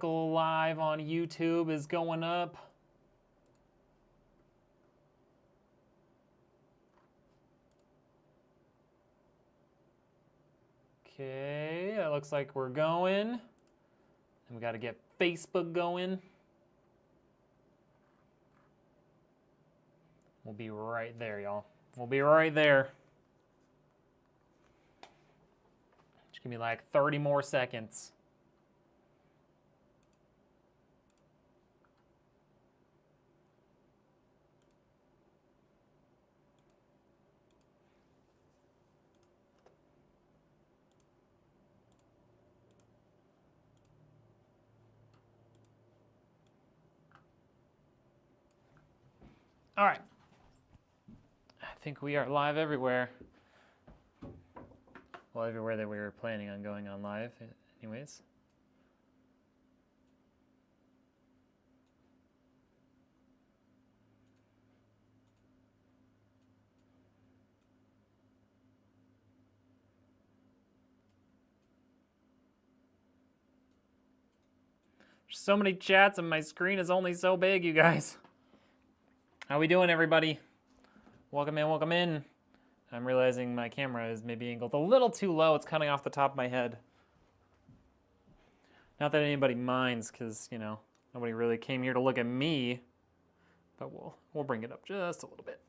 live on YouTube is going up. Okay, it looks like we're going. And we got to get Facebook going. We'll be right there, y'all. We'll be right there. Just give me like 30 more seconds. All right. I think we are live everywhere. Well, everywhere that we were planning on going on live, anyways. There's so many chats and my screen is only so big, you guys. How we doing, everybody? Welcome in, welcome in. I'm realizing my camera is maybe angled a little too low. It's cutting off the top of my head. Not that anybody minds, because, you know, nobody really came here to look at me. But we'll bring it up just a little bit.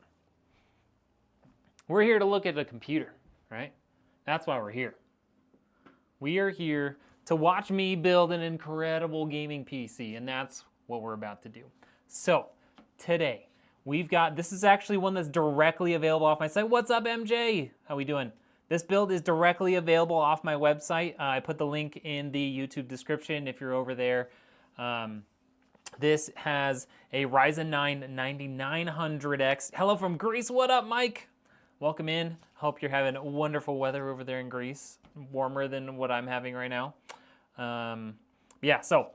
We're here to look at a computer, right? That's why we're here. We are here to watch me build an incredible gaming PC, and that's what we're about to do. So, today, we've got, this is actually one that's directly available off my site. What's up, MJ? How we doing? This build is directly available off my website. I put the link in the YouTube description if you're over there. This has a Ryzen 9 9900X. Hello from Greece. What up, Mike? Welcome in. Hope you're having wonderful weather over there in Greece. Warmer than what I'm having right now. Yeah, so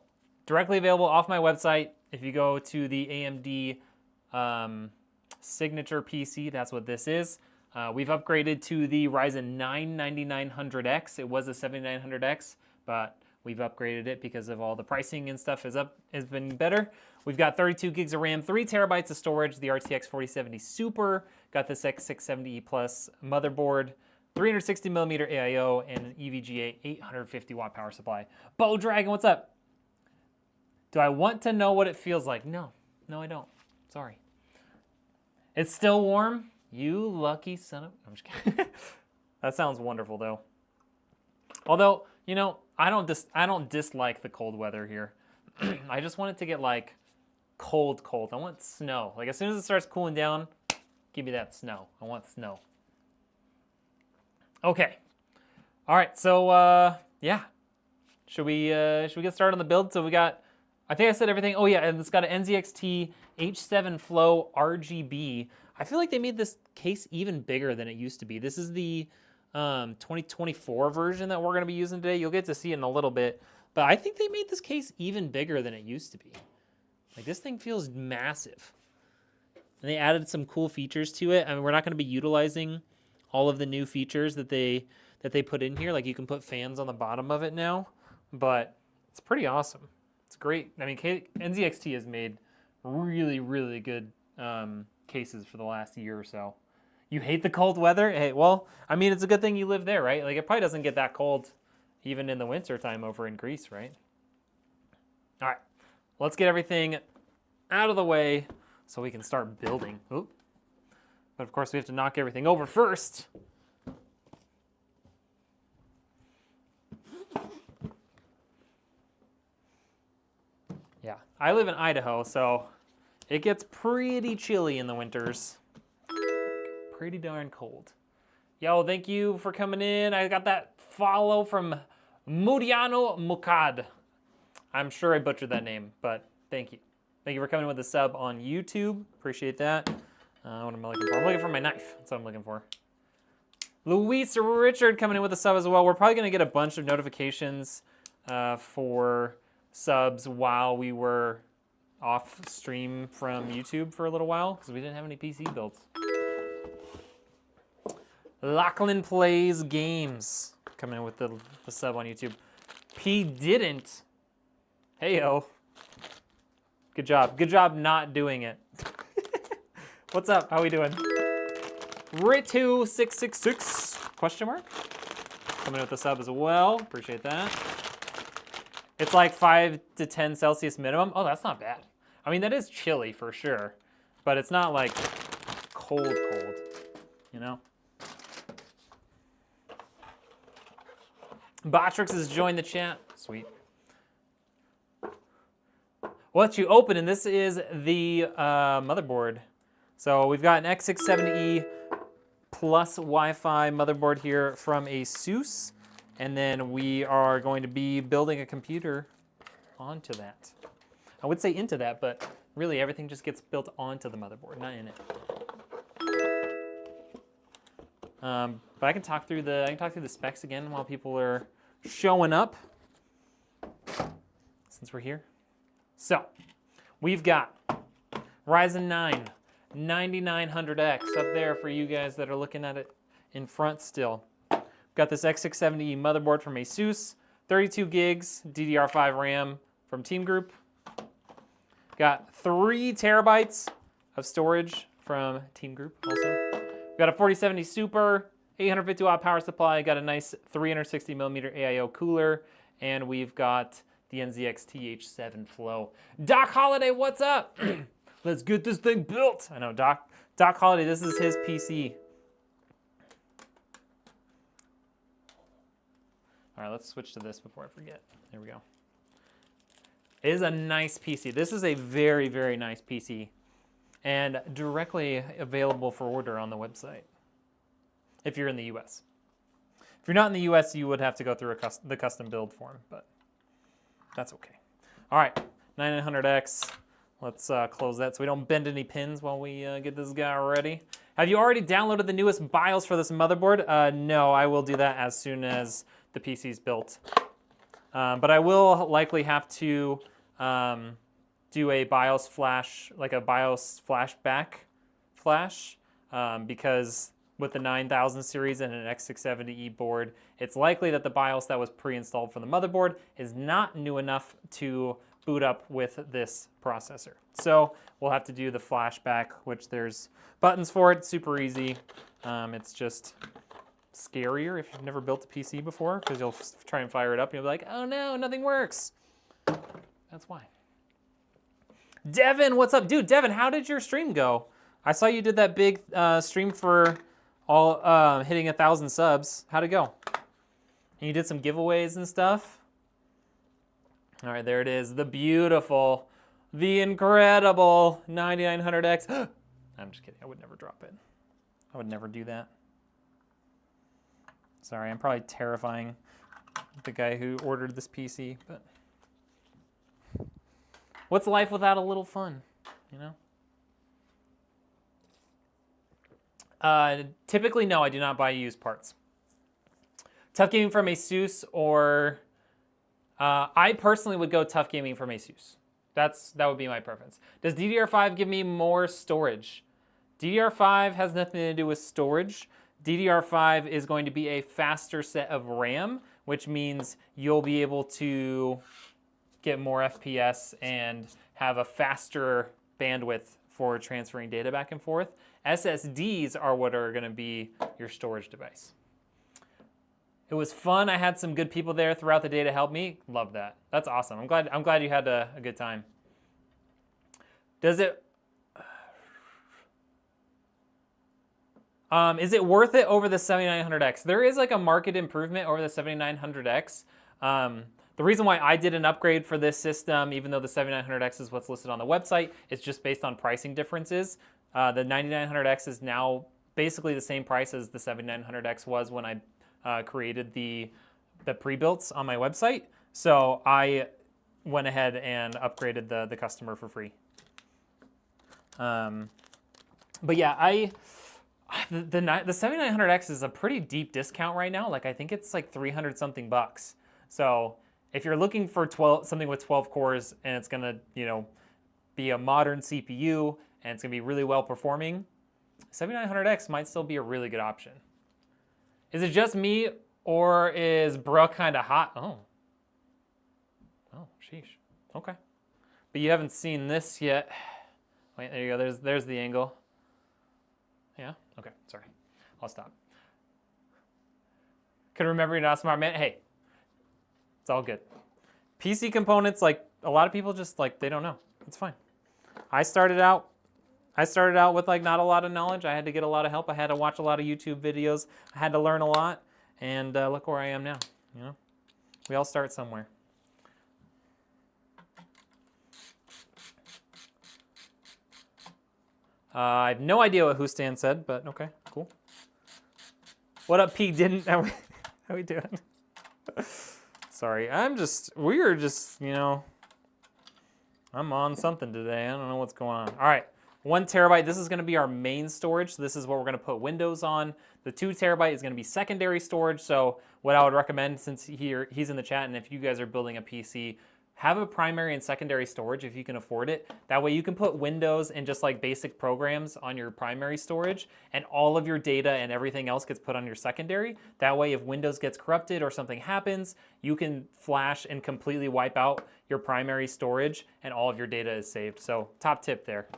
directly available off my website. If you go to the AMD signature PC, that's what this is. We've upgraded to the Ryzen 9 9900X. It was a 7900X, but we've upgraded it because of all the pricing and stuff has been better. We've got 32 gigs of RAM, 3 terabytes of storage, the RTX 4070 Super, got this X670E Plus motherboard, 360 millimeter AIO, and an EVGA 850 watt power supply. Bo Dragon, what's up? Do I want to know what it feels like? No, I don't. Sorry. It's still warm? You lucky son of... I'm just kidding. That sounds wonderful, though. Although, you know, I don't dislike the cold weather here. I just want it to get, like, cold. I want snow. Like, as soon as it starts cooling down, give me that snow. I want snow. Okay. All right, so, yeah. Should we get started on the build? So we got... I think I said everything. Oh yeah, and it's got an NZXT H7 Flow RGB. I feel like they made this case even bigger than it used to be. This is the 2024 version that we're gonna be using today. You'll get to see it in a little bit, but I think they made this case even bigger than it used to be. Like, this thing feels massive. And they added some cool features to it. I mean, we're not gonna be utilizing all of the new features that they put in here. Like, you can put fans on the bottom of it now, but it's pretty awesome. It's great. I mean, NZXT has made really, really good cases for the last year or so. You hate the cold weather? Hey, well, I mean, it's a good thing you live there, right? Like, it probably doesn't get that cold even in the winter time over in Greece, right? All right, let's get everything out of the way so we can start building. Oop. But of course, we have to knock everything over first. Yeah, I live in Idaho, so it gets pretty chilly in the winters. Pretty darn cold. Yo, thank you for coming in. I got that follow from Muriano Mukad. I'm sure I butchered that name, but thank you. Thank you for coming with a sub on YouTube. Appreciate that. What am I looking for? I'm looking for my knife. That's what I'm looking for. Luis Richard coming in with a sub as well. We're probably going to get a bunch of notifications for subs while we were off stream from YouTube for a little while because we didn't have any PC builds. Lachlan Plays Games coming in with the sub on YouTube. P didn't Heyo. Good job. Good job not doing it. What's up? How we doing? Ritu666 question mark? Coming with the sub as well. Appreciate that. It's like 5 to 10 Celsius minimum. Oh, that's not bad. I mean, that is chilly for sure, but it's not like cold, you know? Botrix has joined the chat. Sweet. What you open, and this is the motherboard. So we've got an X670E plus Wi-Fi motherboard here from ASUS, and then we are going to be building a computer onto that. I would say into that, but really everything just gets built onto the motherboard, not in it. But I can talk through the specs again while people are showing up, since we're here. So we've got Ryzen 9 9900X up there for you guys that are looking at it in front still. We've got this X670 motherboard from ASUS, 32 gigs DDR5 RAM from Teamgroup. Got 3 terabytes of storage from Teamgroup also. We've got a 4070 Super, 850 watt power supply, got a nice 360 millimeter AIO cooler, and we've got the NZXT H7 Flow. Doc Holiday, what's up? Let's get this thing built. I know, Doc Holiday, this is his PC. All right, let's switch to this before I forget. There we go. It is a nice PC. This is a very, very nice PC and directly available for order on the website if you're in the US. If you're not in the US, you would have to go through the custom build form, but that's okay. All right, 9900X. Let's close that so we don't bend any pins while we get this guy ready. Have you already downloaded the newest BIOS for this motherboard? No, I will do that as soon as the PC's built. But I will likely have to do a BIOS flash, like a BIOS flashback flash, because with the 9000 series and an X670E board, it's likely that the BIOS that was pre-installed for the motherboard is not new enough to boot up with this processor. So we'll have to do the flashback, which there's buttons for it, super easy. It's just scarier if you've never built a PC before, because you'll try and fire it up and you'll be like, oh no, nothing works. That's why. Devin, what's up? Dude, Devin, how did your stream go? I saw you did that big stream for all hitting 1,000 subs. How'd it go? And you did some giveaways and stuff. All right, there it is. The beautiful, the incredible 9900X. I'm just kidding. I would never drop it. I would never do that. Sorry, I'm probably terrifying the guy who ordered this PC, but what's life without a little fun, you know? Typically, no, I do not buy used parts. Tough Gaming from ASUS, or I personally would go Tough Gaming from ASUS. That would be my preference. Does DDR5 give me more storage? DDR5 has nothing to do with storage. DDR5 is going to be a faster set of RAM, which means you'll be able to get more FPS and have a faster bandwidth for transferring data back and forth. SSDs are what are going to be your storage device. It was fun. I had some good people there throughout the day to help me. Love that. That's awesome. I'm glad you had a good time. Does it? Is it worth it over the 7900X? There is like a market improvement over the 7900X. The reason why I did an upgrade for this system, even though the 7900X is what's listed on the website, is just based on pricing differences. The 9900X is now basically the same price as the 7900X was when I created the pre-builts on my website. So I went ahead and upgraded the customer for free. But yeah, the 7900X is a pretty deep discount right now. Like I think it's like 300 something bucks. So if you're looking for something with 12 cores and it's gonna, you know, be a modern CPU and it's gonna be really well performing, 7900X might still be a really good option. Is it just me, or is bruh kind of hot? Oh, sheesh. Okay. But you haven't seen this yet. Wait, there you go. There's the angle. Yeah? Okay, sorry. I'll stop. Could remember you're not smart, man. Hey, it's all good. PC components, like a lot of people just like, they don't know. It's fine. I started out with like not a lot of knowledge. I had to get a lot of help. I had to watch a lot of YouTube videos. I had to learn a lot, and look where I am now. You know, we all start somewhere. I have no idea what WhoStan said, but okay, cool. What up, P? Didn't? How we doing? Sorry, we were just, you know, I'm on something today. I don't know what's going on. All right, 1 terabyte. This is going to be our main storage. So this is what we're going to put Windows on. The 2 terabyte is going to be secondary storage. So what I would recommend, since he's in the chat, and if you guys are building a PC, have a primary and secondary storage if you can afford it. That way you can put Windows and just like basic programs on your primary storage, and all of your data and everything else gets put on your secondary. That way if Windows gets corrupted or something happens, you can flash and completely wipe out your primary storage and all of your data is saved. So top tip there.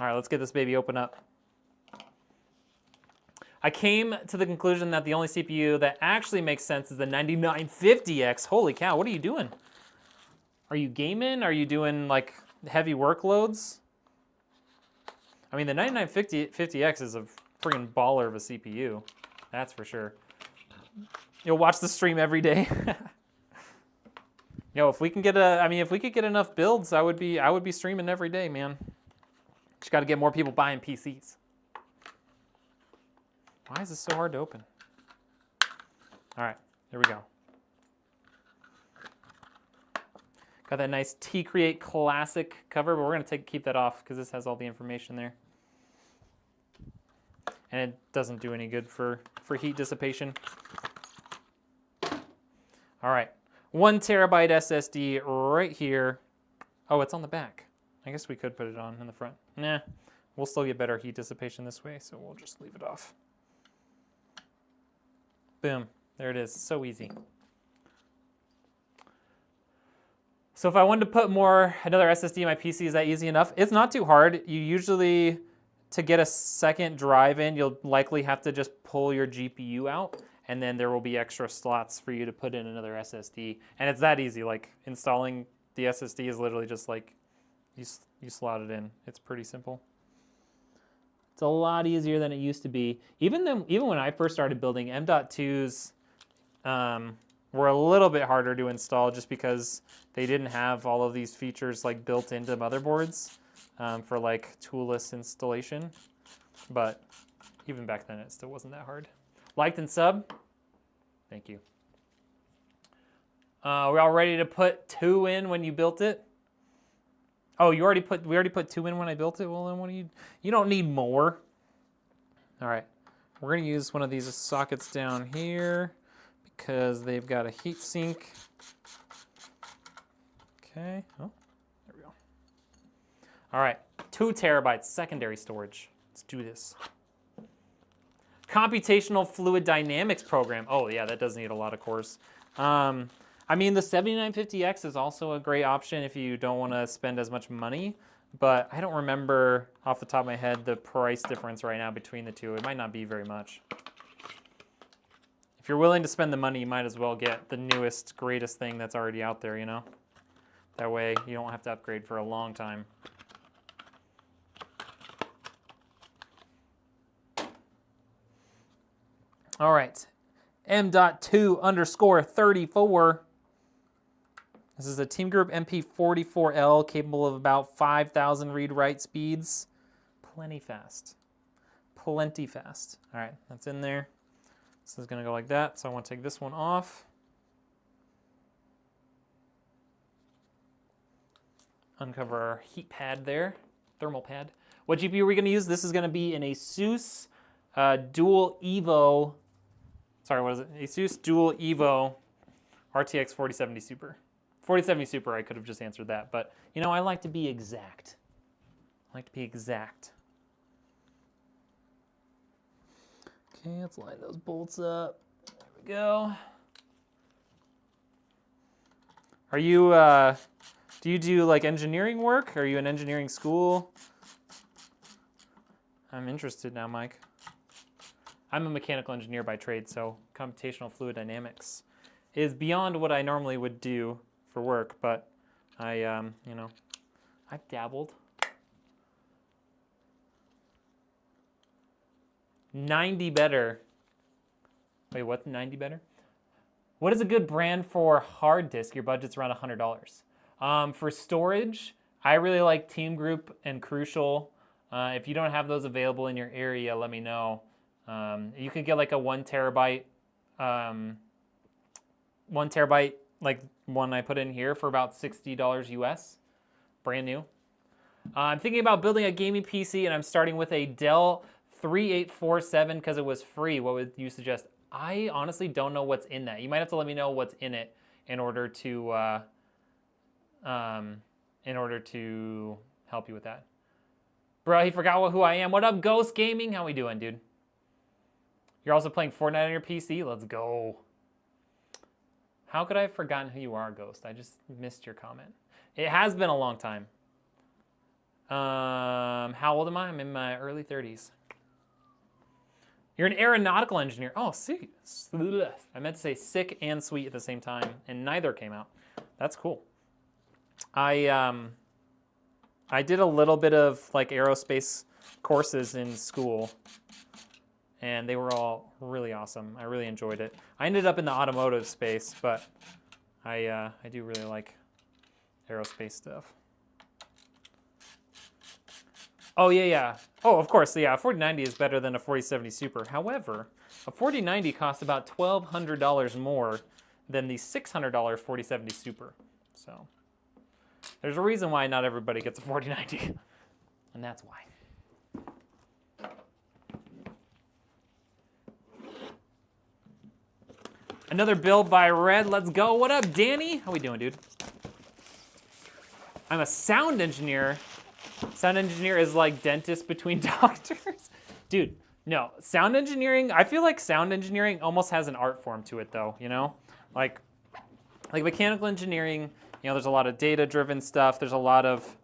All right, let's get this baby open up. I came to the conclusion that the only CPU that actually makes sense is the 9950X. Holy cow, what are you doing? Are you gaming? Are you doing like heavy workloads? I mean, the 9950X is a freaking baller of a CPU. That's for sure. You'll watch the stream every day. Yo, if we can get if we could get enough builds, I would be streaming every day, man. Just got to get more people buying PCs. Why is this so hard to open? All right, here we go. Got that nice T-Create Classic cover, but we're gonna keep that off because this has all the information there. And it doesn't do any good for heat dissipation. All right, 1 terabyte SSD right here. Oh, it's on the back. I guess we could put it on in the front. Nah, we'll still get better heat dissipation this way, so we'll just leave it off. Boom, there it is, so easy. So if I wanted to put another SSD in my PC, is that easy enough? It's not too hard. You usually, to get a second drive in, you'll likely have to just pull your GPU out, and then there will be extra slots for you to put in another SSD. And it's that easy, like installing the SSD is literally just like, you slot it in. It's pretty simple. It's a lot easier than it used to be. Even when I first started building, M.2s were a little bit harder to install just because they didn't have all of these features like built into motherboards for like toolless installation. But even back then, it still wasn't that hard. Liked and sub? Thank you. We're all ready to put 2 in when you built it? Oh, we already put 2 in when I built it? Well, then what do you don't need more. All right, we're gonna use one of these sockets down here because they've got a heat sink. Okay, oh, there we go. All right, 2 terabytes secondary storage. Let's do this. Computational fluid dynamics program. Oh yeah, that does need a lot of cores. I mean, the 7950X is also a great option if you don't want to spend as much money, but I don't remember off the top of my head the price difference right now between the two. It might not be very much. If you're willing to spend the money, you might as well get the newest, greatest thing that's already out there, you know? That way you don't have to upgrade for a long time. All right, M.2_34. This is a Teamgroup MP44L capable of about 5,000 read-write speeds. Plenty fast. Plenty fast. All right, that's in there. This is gonna go like that, so I wanna take this one off. Uncover our heat pad there, thermal pad. What GPU are we gonna use? This is gonna be an Asus Dual Evo, sorry, what is it? Asus Dual Evo RTX 4070 Super. 4070 Super, I could have just answered that, but you know, I like to be exact. I like to be exact. Okay, let's line those bolts up. There we go. Are you, do you do like engineering work? Are you in engineering school? I'm interested now, Mike. I'm a mechanical engineer by trade, so computational fluid dynamics is beyond what I normally would do for work, but I, you know, I've dabbled. 90 better. Wait, what's 90 better? What is a good brand for hard disk? Your budget's around $100. For storage, I really like Teamgroup and Crucial. If you don't have those available in your area, let me know. You could get like a 1 terabyte, 1 terabyte, like one I put in here for about $60 US, brand new. I'm thinking about building a gaming PC, and I'm starting with a Dell 3847 because it was free. What would you suggest? I honestly don't know what's in that. You might have to let me know what's in it in order to help you with that. Bro, he forgot who I am. What up, Ghost Gaming? How we doing, dude? You're also playing Fortnite on your PC? Let's go. How could I have forgotten who you are, Ghost? I just missed your comment. It has been a long time. How old am I? I'm in my early 30s. You're an aeronautical engineer. Oh, see. I meant to say sick and sweet at the same time, and neither came out. That's cool. I did a little bit of like aerospace courses in school, and they were all really awesome. I really enjoyed it. I ended up in the automotive space, but I do really like aerospace stuff. Oh, yeah. Oh, of course, yeah, a 4090 is better than a 4070 Super. However, a 4090 costs about $1,200 more than the $600 4070 Super. So there's a reason why not everybody gets a 4090, and that's why. Another build by Red. Let's go. What up, Danny? How we doing, dude? I'm a sound engineer. Sound engineer is like dentist between doctors. Dude, no. Sound engineering, I feel like sound engineering almost has an art form to it, though, you know? Like mechanical engineering, you know, there's a lot of data-driven stuff. There's a lot of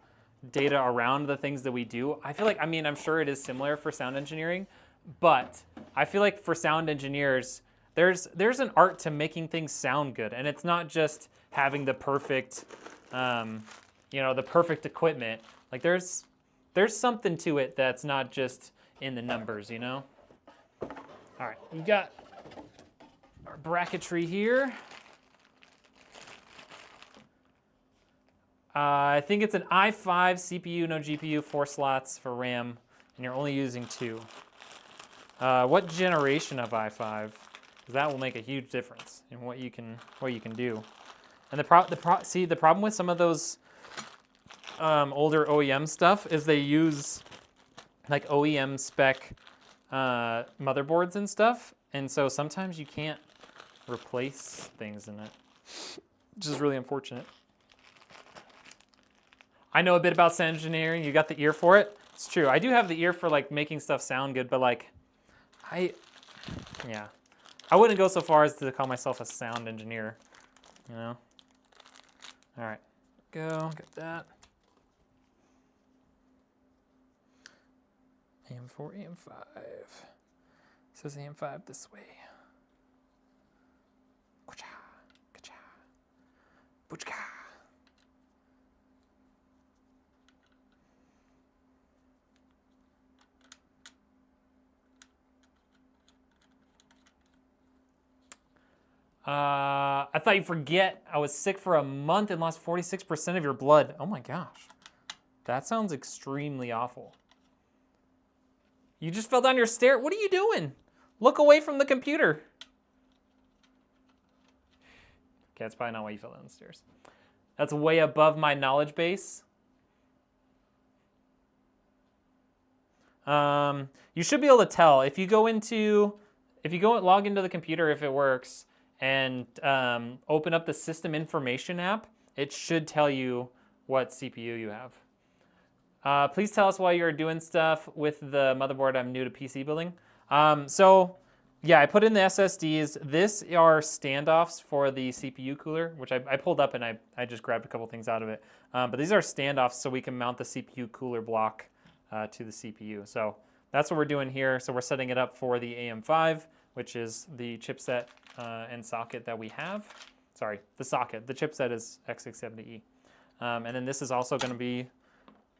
data around the things that we do. I feel like, I mean, I'm sure it is similar for sound engineering, but I feel like for sound engineers, there's an art to making things sound good, and it's not just having the perfect, you know, the perfect equipment. Like there's something to it that's not just in the numbers, you know? All right, we got our bracketry here. I think it's an i5 CPU, no GPU, 4 slots for RAM, and you're only using 2. What generation of i5? Because that will make a huge difference in what you can do. And the problem with some of those older OEM stuff is they use like OEM spec motherboards and stuff, and so sometimes you can't replace things in it, which is really unfortunate. I know a bit about sound engineering. You got the ear for it. It's true. I do have the ear for like making stuff sound good, but like, I wouldn't go so far as to call myself a sound engineer, you know? All right, go, get that. AM4, AM5. It says AM5 this way. Ka-cha, ka-cha, butchka. I thought you'd forget I was sick for a month and lost 46% of your blood. Oh my gosh. That sounds extremely awful. You just fell down your stair. What are you doing? Look away from the computer. Okay, that's probably not why you fell down the stairs. That's way above my knowledge base. You should be able to tell if you go log into the computer if it works and open up the system information app, it should tell you what CPU you have. Please tell us why you're doing stuff with the motherboard. I'm new to PC building. So Yeah, I put in the SSDs. This are standoffs for the CPU cooler, which I pulled up and I just grabbed a couple things out of it. But these are standoffs so we can mount the CPU cooler block to the CPU. So that's what we're doing here. So we're setting it up for the AM5, which is the chipset and socket that we have. Sorry, the socket. The chipset is X670E. And then this is also going to be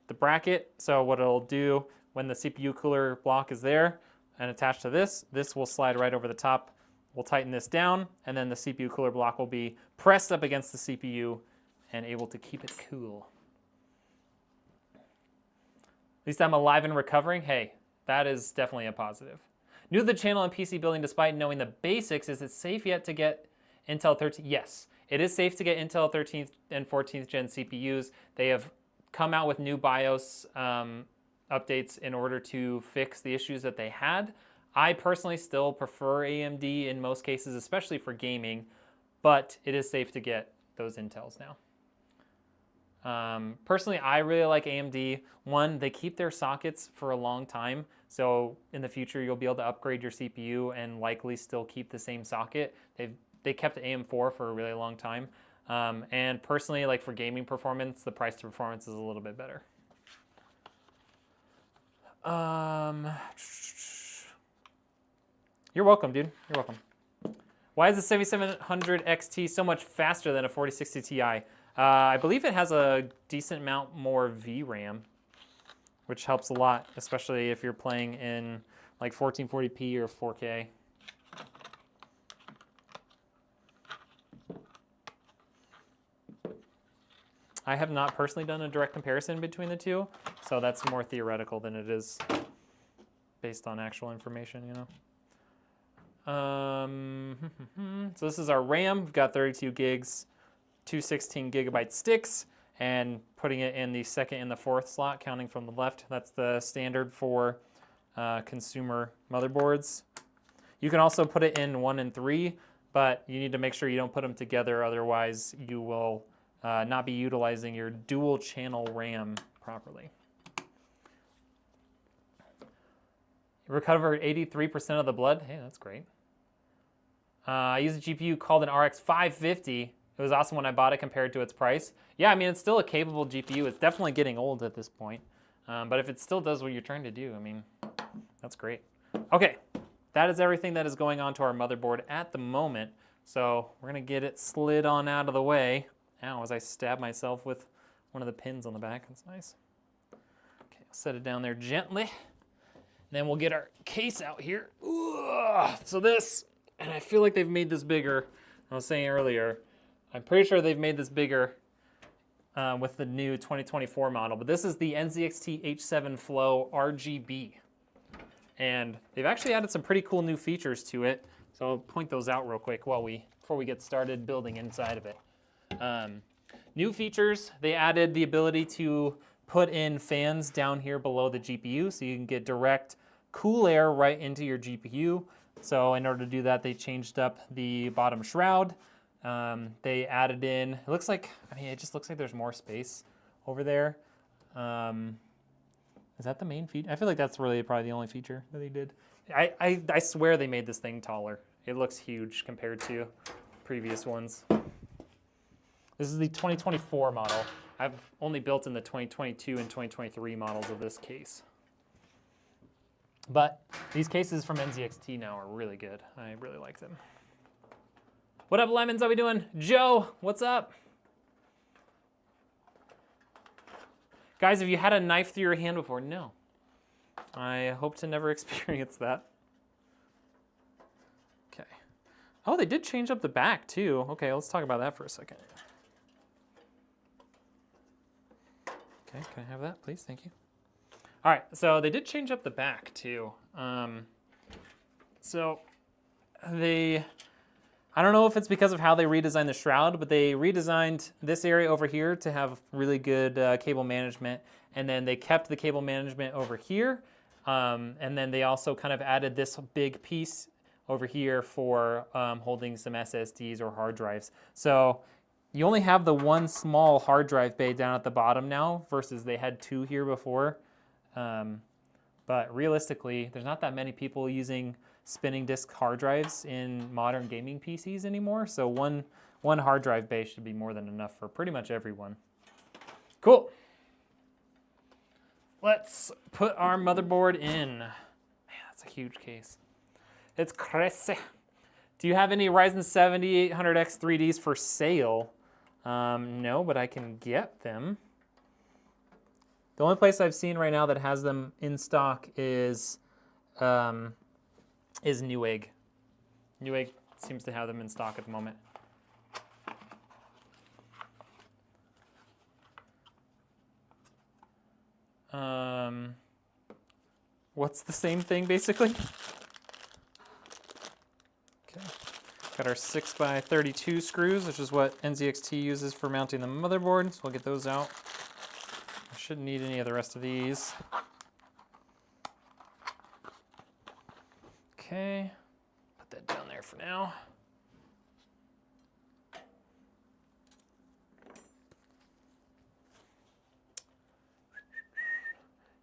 the bracket. So what it'll do when the CPU cooler block is there and attached to this will slide right over the top. We'll tighten this down, and then the CPU cooler block will be pressed up against the CPU and able to keep it cool. At least I'm alive and recovering. Hey, that is definitely a positive. New to the channel and PC building despite knowing the basics, is it safe yet to get Intel 13? Yes, it is safe to get Intel 13th and 14th gen CPUs. They have come out with new BIOS updates in order to fix the issues that they had. I personally still prefer AMD in most cases, especially for gaming, but it is safe to get those Intels now. Personally, I really like AMD. One, they keep their sockets for a long time, so in the future you'll be able to upgrade your CPU and likely still keep the same socket. They kept AM4 for a really long time, and personally, like for gaming performance, the price to performance is a little bit better. You're welcome, dude. You're welcome. Why is the 7700 XT so much faster than a 4060 Ti? I believe it has a decent amount more VRAM, which helps a lot, especially if you're playing in like 1440p or 4K. I have not personally done a direct comparison between the two, so that's more theoretical than it is based on actual information, you know. So this is our RAM. We've got 32 gigs, two 16 gigabyte sticks, and putting it in the second and the fourth slot, counting from the left. That's the standard for consumer motherboards. You can also put it in 1 and 3, but you need to make sure you don't put them together, otherwise you will not be utilizing your dual channel RAM properly. You recovered 83% of the blood. Hey, that's great. I used a GPU called an RX 550. It was awesome when I bought it compared to its price. Yeah, I mean, it's still a capable GPU. It's definitely getting old at this point. But if it still does what you're trying to do, I mean, that's great. Okay, that is everything that is going on to our motherboard at the moment. So we're gonna get it slid on out of the way. Ow, as I stab myself with one of the pins on the back. That's nice. Okay, I'll set it down there gently. Then we'll get our case out here. Ugh, so this, and I feel like they've made this bigger. I was saying earlier, I'm pretty sure they've made this bigger with the new 2024 model, but this is the NZXT H7 Flow RGB. And they've actually added some pretty cool new features to it. So I'll point those out real quick before we get started building inside of it. New features, they added the ability to put in fans down here below the GPU so you can get direct cool air right into your GPU. So in order to do that, they changed up the bottom shroud. They added in, it looks like, I mean, it just looks like there's more space over there. Is that the main feature? I feel like that's really probably the only feature that they did. I swear they made this thing taller. It looks huge compared to previous ones. This is the 2024 model. I've only built in the 2022 and 2023 models of this case. But these cases from NZXT now are really good. I really like them. What up, Lemons? How we doing? Joe, what's up? Guys, have you had a knife through your hand before? No. I hope to never experience that. Okay. Oh, they did change up the back too. Okay, let's talk about that for a second. Okay, can I have that, please? Thank you. All right, so they did change up the back too. I don't know if it's because of how they redesigned the shroud, but they redesigned this area over here to have really good cable management, and then they kept the cable management over here, and then they also kind of added this big piece over here for holding some SSDs or hard drives. So you only have the one small hard drive bay down at the bottom now versus they had two here before. But realistically, there's not that many people using spinning disk hard drives in modern gaming PCs anymore. So one hard drive base should be more than enough for pretty much everyone. Cool. Let's put our motherboard in. Man, that's a huge case. It's crazy. Do you have any Ryzen 7800X 3Ds for sale? No, but I can get them. The only place I've seen right now that has them in stock is Newegg. Newegg seems to have them in stock at the moment. What's the same thing basically? Okay. Got our 6x32 screws, which is what NZXT uses for mounting the motherboard, so we'll get those out. I shouldn't need any of the rest of these. Okay, put that down there for now.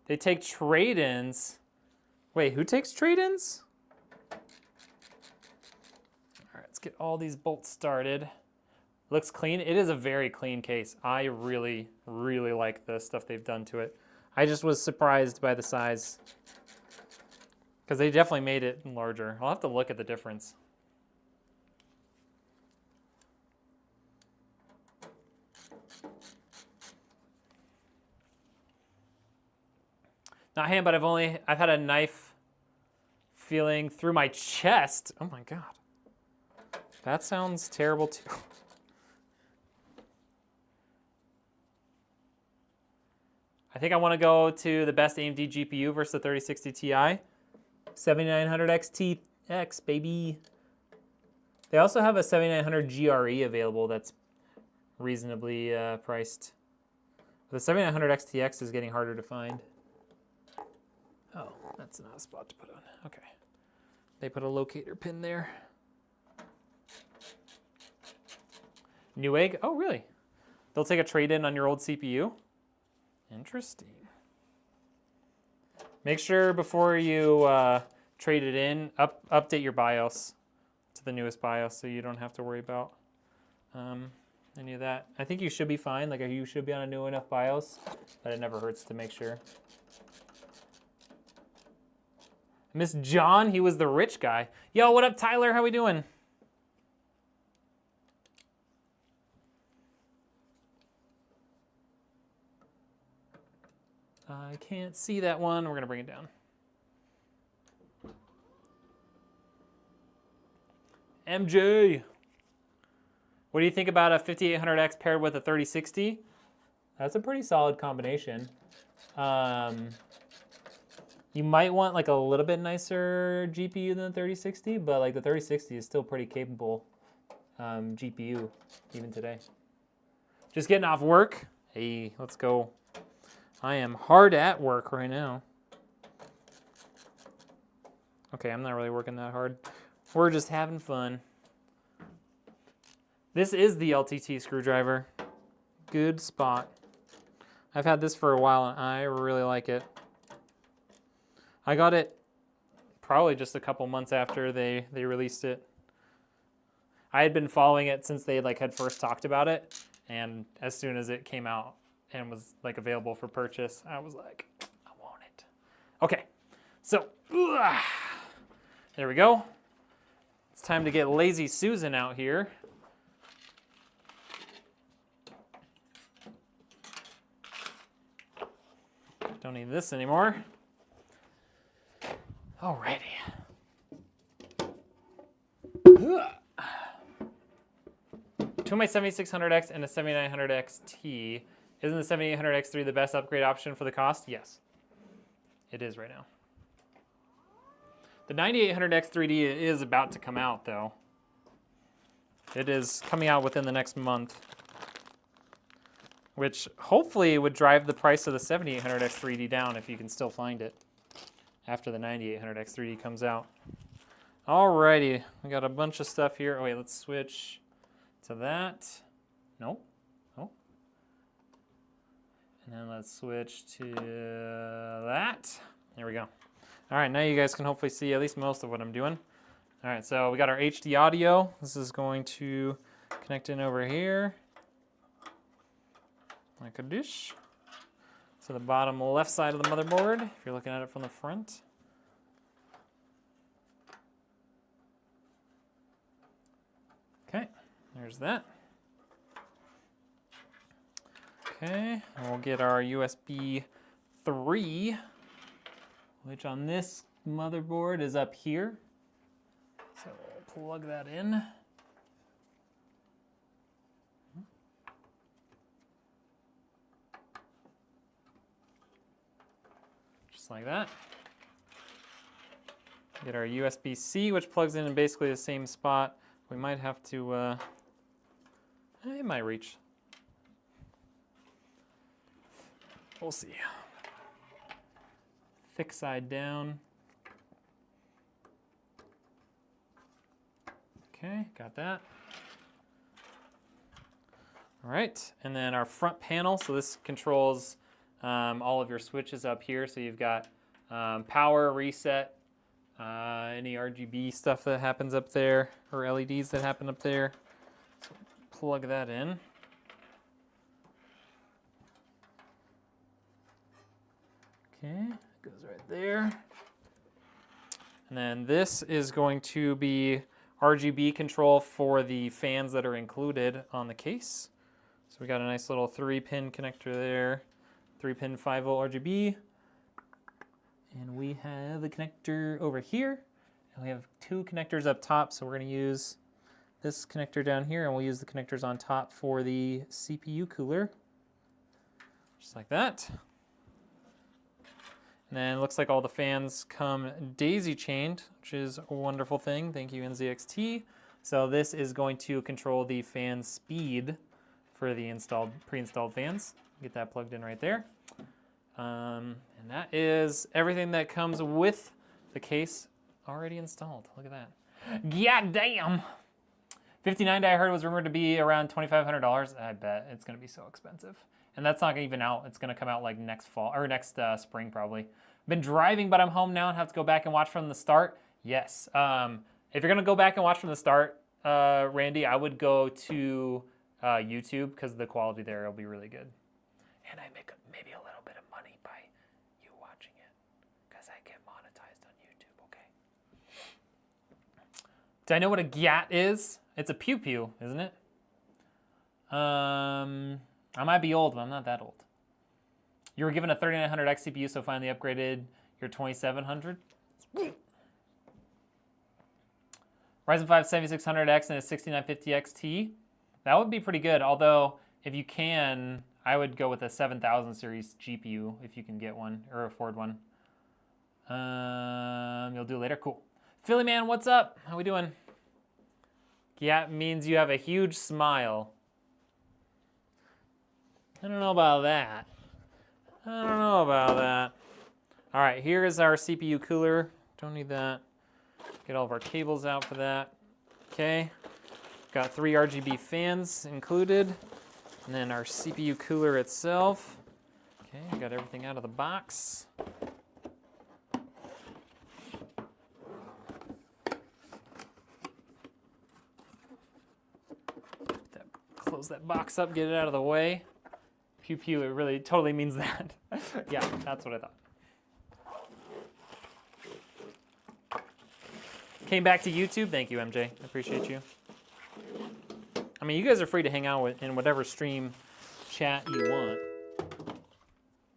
They take trade-ins. Wait, who takes trade-ins? All right, let's get all these bolts started. Looks clean. It is a very clean case. I really, really like the stuff they've done to it. I just was surprised by the size because they definitely made it larger. I'll have to look at the difference. Not hand, but I've had a knife feeling through my chest. Oh my God. That sounds terrible too. I think I want to go to the best AMD GPU versus the 3060 Ti. 7900X TX, baby. They also have a 7900 GRE available that's reasonably priced. The 7900X TX is getting harder to find. Oh, that's not a spot to put on. Okay. They put a locator pin there. Newegg? Oh, really? They'll take a trade-in on your old CPU? Interesting. Make sure before you trade it in, update your BIOS to the newest BIOS so you don't have to worry about any of that. I think you should be fine. Like, you should be on a new enough BIOS, but it never hurts to make sure. Miss John, he was the rich guy. Yo, what up, Tyler? How we doing? I can't see that one. We're going to bring it down. MJ. What do you think about a 5800X paired with a 3060? That's a pretty solid combination. You might want like a little bit nicer GPU than the 3060, but like the 3060 is still pretty capable GPU even today. Just getting off work. Hey, let's go. I am hard at work right now. Okay, I'm not really working that hard. We're just having fun. This is the LTT screwdriver. Good spot. I've had this for a while and I really like it. I got it probably just a couple months after they released it. I had been following it since they had first talked about it, and as soon as it came out and was like available for purchase, I was like, I want it. Okay, so there we go. It's time to get Lazy Susan out here. Don't need this anymore. Alrighty. To my 7600X and a 7900XT, isn't the 7800X3 the best upgrade option for the cost? Yes, it is right now. The 9800X3D is about to come out though. It is coming out within the next month, which hopefully would drive the price of the 7800X3D down if you can still find it after the 9800X3D comes out. Alrighty, we got a bunch of stuff here. Oh wait, let's switch to that. Nope. Oh. And then let's switch to that. There we go. All right, now you guys can hopefully see at least most of what I'm doing. All right, so we got our HD audio. This is going to connect in over here, like a dish, to the bottom left side of the motherboard, if you're looking at it from the front. Okay, there's that. Okay, and we'll get our USB 3, which on this motherboard is up here. So we'll plug that in. Just like that. Get our USB-C, which plugs in basically the same spot. We might have to, it might reach. We'll see. Thick side down. Okay, got that. All right, and then our front panel. So this controls all of your switches up here. So you've got power, reset, any RGB stuff that happens up there, or LEDs that happen up there. So plug that in. Okay, goes right there. And then this is going to be RGB control for the fans that are included on the case. So we got a nice little 3-pin connector there, 3-pin 5-volt RGB. And we have a connector over here. And we have 2 connectors up top, so we're gonna use this connector down here, and we'll use the connectors on top for the CPU cooler. Just like that. And then it looks like all the fans come daisy chained, which is a wonderful thing. Thank you, NZXT. So this is going to control the fan speed for the pre-installed fans. Get that plugged in right there. And that is everything that comes with the case already installed. Look at that. God damn. 59 I heard was rumored to be around $2,500. I bet it's gonna be so expensive. And that's not even out. It's gonna come out like next fall, or next spring probably. Been driving, but I'm home now and have to go back and watch from the start. Yes, if you're gonna go back and watch from the start, Randy, I would go to YouTube, because the quality there will be really good. And I make maybe a little bit of money by you watching it, because I get monetized on YouTube, okay? Do I know what a GAT is? It's a pew-pew, isn't it? I might be old, but I'm not that old. You were given a 3900X CPU, so finally upgraded your 2700. Ryzen 5 7600X and a 6950 XT. That would be pretty good, although if you can, I would go with a 7000 series GPU if you can get one or afford one. You'll do it later? Cool. Philly man, what's up? How we doing? Yeah, it means you have a huge smile. I don't know about that. I don't know about that. All right, here is our CPU cooler. Don't need that. Get all of our cables out for that. Okay, got 3 RGB fans included, and then our CPU cooler itself. Okay, got everything out of the box. Close that box up, get it out of the way. Pew pew, it really totally means that. Yeah, that's what I thought. Came back to YouTube. Thank you, MJ. I appreciate you. I mean, you guys are free to hang out in whatever stream chat you want.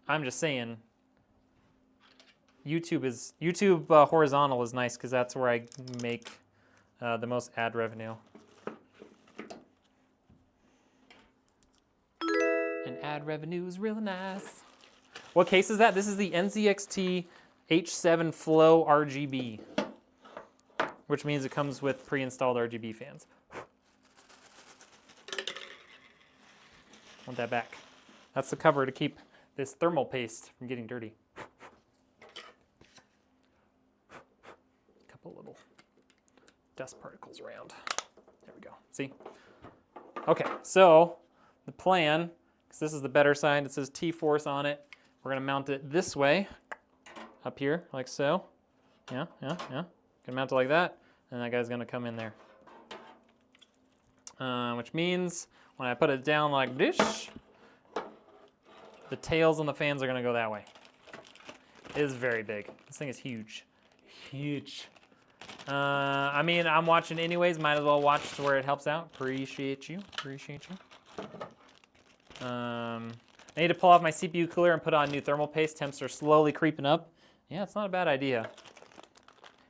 I'm just saying, YouTube horizontal is nice because that's where I make the most ad revenue. And ad revenue is really nice. What case is that? This is the NZXT H7 Flow RGB, which means it comes with pre-installed RGB fans. Want that back. That's the cover to keep this thermal paste from getting dirty. Couple little dust particles around. There we go. See? Okay, so the plan, because this is the better side, it says T-Force on it. We're gonna mount it this way, up here, like so. Yeah. Gonna mount it like that, and that guy's gonna come in there. Which means when I put it down like this, the tails on the fans are gonna go that way. It is very big. This thing is huge. Huge. I mean, I'm watching anyways. Might as well watch to where it helps out. Appreciate you. I need to pull off my CPU cooler and put on new thermal paste. Temps are slowly creeping up. Yeah, it's not a bad idea.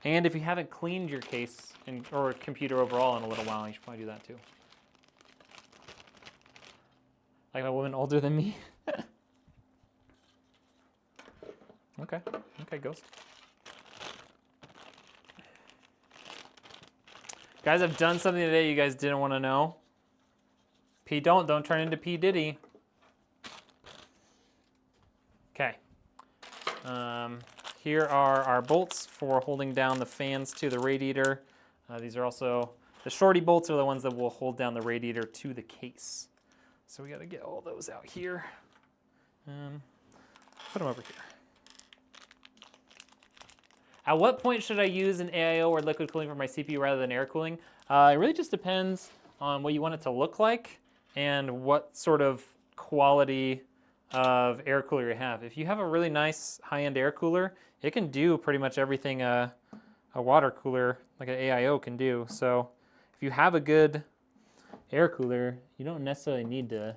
And if you haven't cleaned your case or computer overall in a little while, you should probably do that too. Like my woman older than me. Okay, Ghost. Guys, I've done something today you guys didn't want to know. Don't turn into P. Diddy. Okay. Here are our bolts for holding down the fans to the radiator. These are also, the shorty bolts are the ones that will hold down the radiator to the case. So we got to get all those out here. Put them over here. At what point should I use an AIO or liquid cooling for my CPU rather than air cooling? It really just depends on what you want it to look like and what sort of quality of air cooler you have. If you have a really nice high-end air cooler, it can do pretty much everything a water cooler like an AIO can do. So if you have a good air cooler, you don't necessarily need to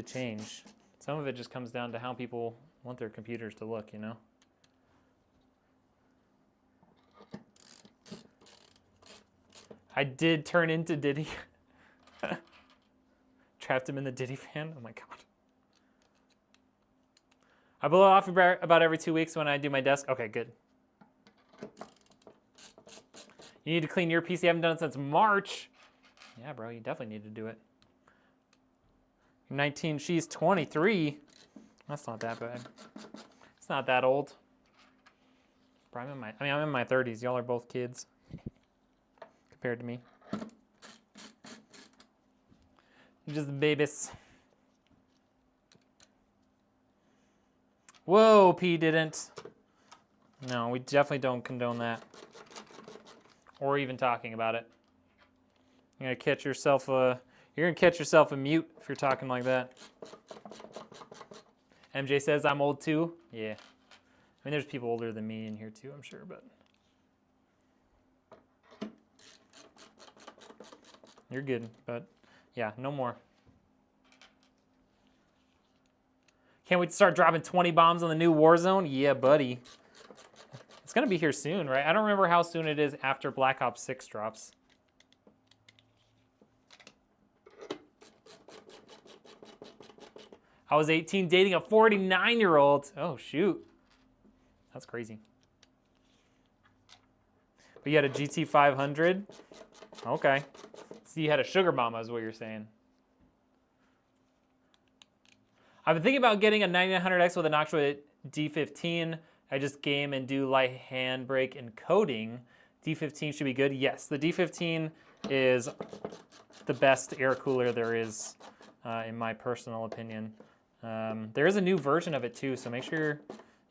change. Some of it just comes down to how people want their computers to look, you know? I did turn into Diddy. Trapped him in the Diddy fan. Oh my God. I blow it off about every 2 weeks when I do my desk. Okay, good. You need to clean your PC. I haven't done it since March. Yeah, bro, you definitely need to do it. You're 19, she's 23. That's not that bad. It's not that old. Bro, I'm in my 30s. Y'all are both kids. Compared to me. You're just babies. Whoa, P didn't. No, we definitely don't condone that. Or even talking about it. You're gonna catch yourself a mute if you're talking like that. MJ says I'm old too. Yeah. I mean, there's people older than me in here too, I'm sure, but. You're good, but yeah, no more. Can't wait to start dropping 20 bombs on the new Warzone. Yeah, buddy. It's gonna be here soon, right? I don't remember how soon it is after Black Ops 6 drops. I was 18 dating a 49-year-old. Oh, shoot. That's crazy. But you had a GT 500? Okay. So you had a sugar mama is what you're saying. I've been thinking about getting a 9900X with an actual D15. I just game and do light handbrake and coding. D15 should be good. Yes, the D15 is the best air cooler there is, in my personal opinion. There is a new version of it too, so make sure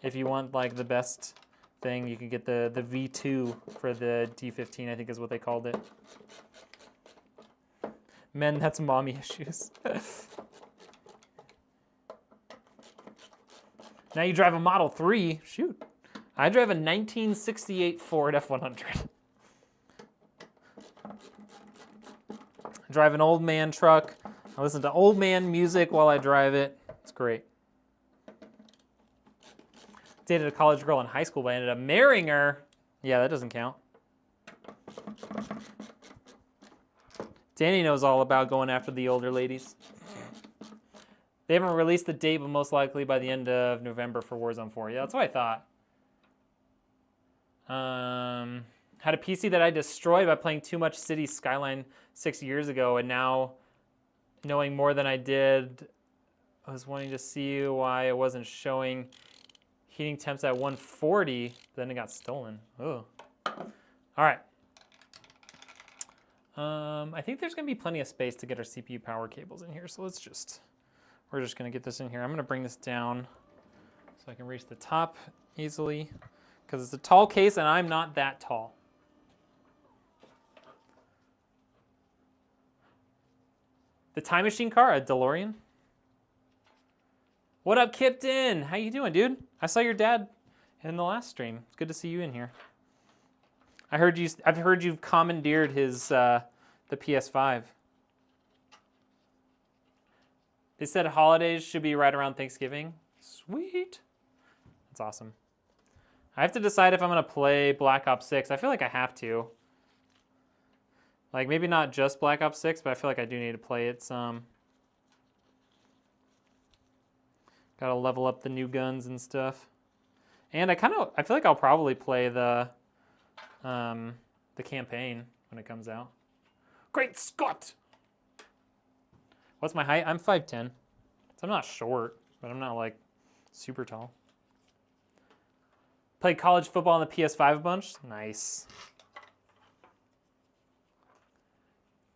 if you want like the best thing, you can get the V2 for the D15, I think is what they called it. Men, that's mommy issues. Now you drive a Model 3. Shoot. I drive a 1968 Ford F100. I drive an old man truck. I listen to old man music while I drive it. It's great. Dated a college girl in high school, but I ended up marrying her. Yeah, that doesn't count. Danny knows all about going after the older ladies. They haven't released the date, but most likely by the end of November for Warzone 4. Yeah, that's what I thought. Had a PC that I destroyed by playing too much Cities Skyline 6 years ago, and now knowing more than I did, I was wanting to see why it wasn't showing heating temps at 140, then it got stolen. Oh. All right. I think there's gonna be plenty of space to get our CPU power cables in here, so we're just gonna get this in here. I'm gonna bring this down so I can reach the top easily. because it's a tall case and I'm not that tall. The Time Machine car, a DeLorean. What up, Kipton? How you doing, dude? I saw your dad in the last stream. It's good to see you in here. I've heard you've commandeered his the PS5. They said holidays should be right around Thanksgiving. Sweet. That's awesome. I have to decide if I'm gonna play Black Ops 6. I feel like I have to. Like maybe not just Black Ops 6, but I feel like I do need to play it some. Gotta level up the new guns and stuff. And I feel like I'll probably play the campaign when it comes out. Great Scott! What's my height? I'm 5'10". So I'm not short, but I'm not like super tall. Played college football on the PS5 a bunch. Nice.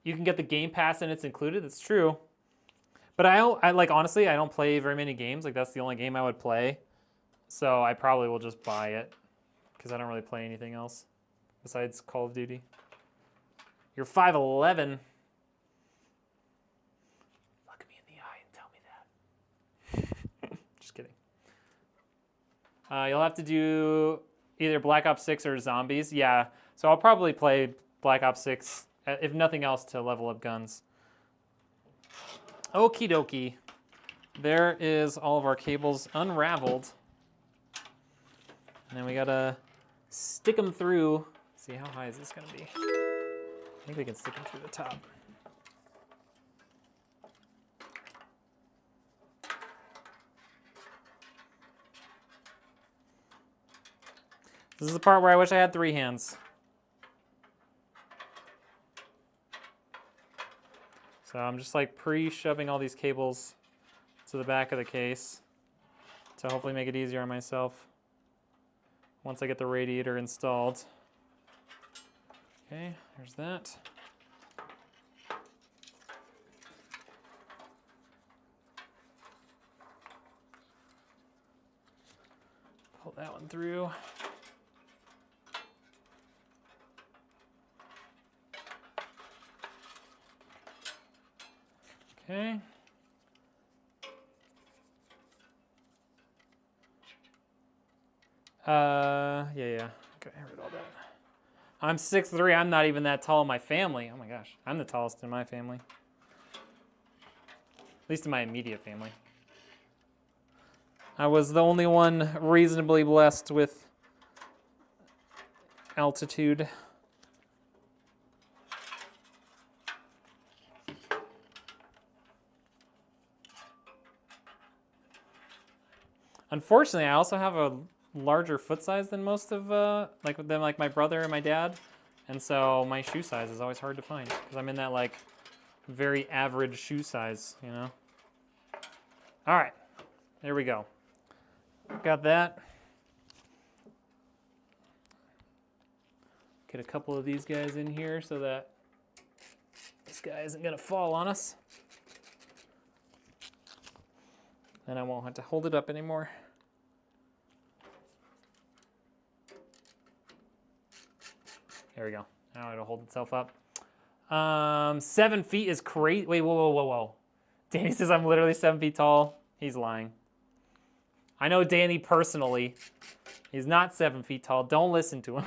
You can get the Game Pass and it's included. That's true. But honestly, I don't play very many games. Like that's the only game I would play. So I probably will just buy it because I don't really play anything else besides Call of Duty. You're 5'11". Look me in the eye and tell me that. Just kidding. You'll have to do either Black Ops 6 or Zombies. Yeah, so I'll probably play Black Ops 6, if nothing else, to level up guns. Okie dokie. There is all of our cables unraveled. And then we gotta stick them through. See, how high is this gonna be? I think we can stick them through the top. This is the part where I wish I had 3 hands. So I'm just like pre-shoving all these cables to the back of the case to hopefully make it easier on myself once I get the radiator installed. Okay, there's that. Pull that one through. Okay. Yeah. Okay, I heard all that. I'm 6'3". I'm not even that tall in my family. Oh my gosh, I'm the tallest in my family. At least in my immediate family. I was the only one reasonably blessed with altitude. Unfortunately, I also have a larger foot size than most of like my brother and my dad, and so my shoe size is always hard to find because I'm in that like very average shoe size, you know. All right, there we go. Got that. Get a couple of these guys in here so that this guy isn't gonna fall on us. Then I won't have to hold it up anymore. There we go. Now it'll hold itself up. 7 feet is crazy. Wait, whoa. Danny says I'm literally 7 feet tall. He's lying. I know Danny personally. He's not 7 feet tall. Don't listen to him.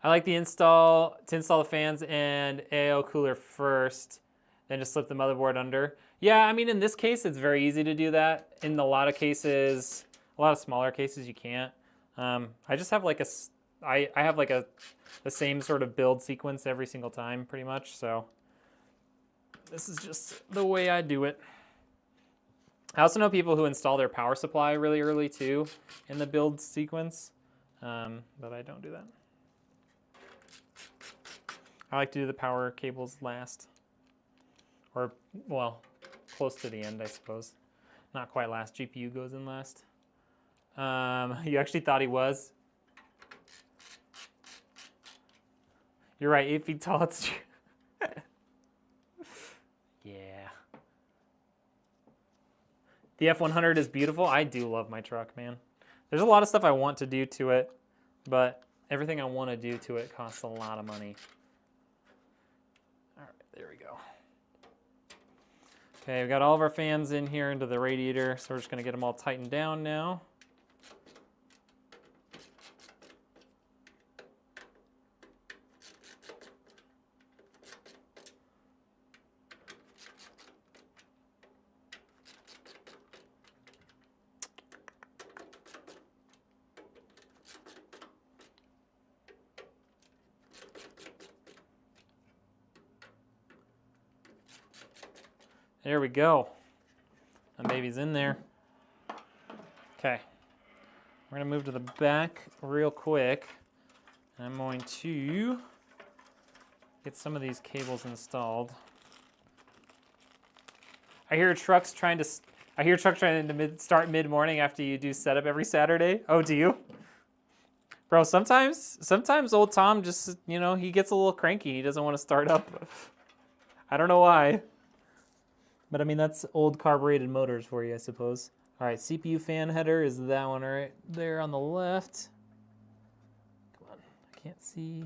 I like to install the fans and AO cooler first, then just slip the motherboard under. Yeah, I mean, in this case, it's very easy to do that. In a lot of cases, a lot of smaller cases, you can't. I just have like I have like the same sort of build sequence every single time, pretty much. So this is just the way I do it. I also know people who install their power supply really early too in the build sequence, but I don't do that. I like to do the power cables last, or well, close to the end, I suppose. Not quite last. GPU goes in last. You actually thought he was? You're right, 8 feet tall, it's true. Yeah. The F100 is beautiful. I do love my truck, man. There's a lot of stuff I want to do to it, but everything I want to do to it costs a lot of money. All right, there we go. Okay, we've got all of our fans in here into the radiator, so we're just gonna get them all tightened down now. There we go. The baby's in there. Okay. We're gonna move to the back real quick. And I'm going to get some of these cables installed. I hear trucks trying to start mid-morning after you do setup every Saturday. Oh, do you? Bro, sometimes old Tom just, you know, he gets a little cranky. He doesn't want to start up. I don't know why. But I mean, that's old carbureted motors for you, I suppose. All right, CPU fan header is that one right there on the left. Come on, I can't see.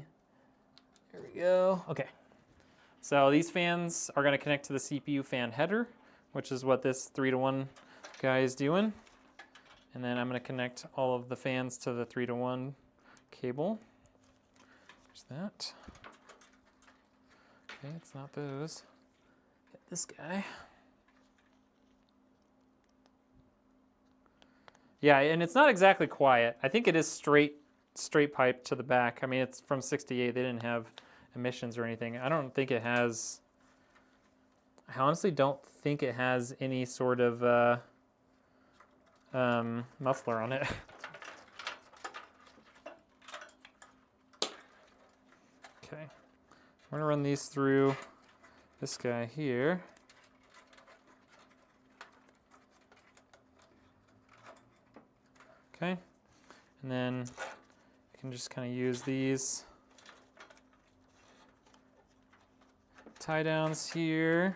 There we go. Okay. So these fans are gonna connect to the CPU fan header, which is what this 3-to-1 guy is doing. And then I'm gonna connect all of the fans to the 3-to-1 cable. There's that. Okay, it's not those. Get this guy. Yeah, and it's not exactly quiet. I think it is straight pipe to the back. I mean, it's from 68. They didn't have emissions or anything. I don't think it has, I honestly don't think it has any sort of muffler on it. Okay, we're gonna run these through this guy here. Okay, and then I can just kind of use these tie downs here.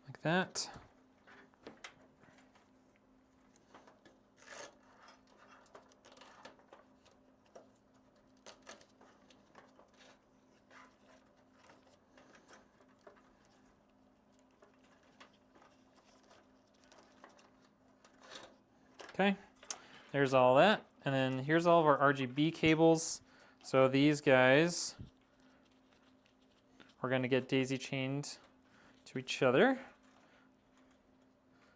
Like that. Okay, there's all that. And then here's all of our RGB cables. So these guys are going to get daisy chained to each other,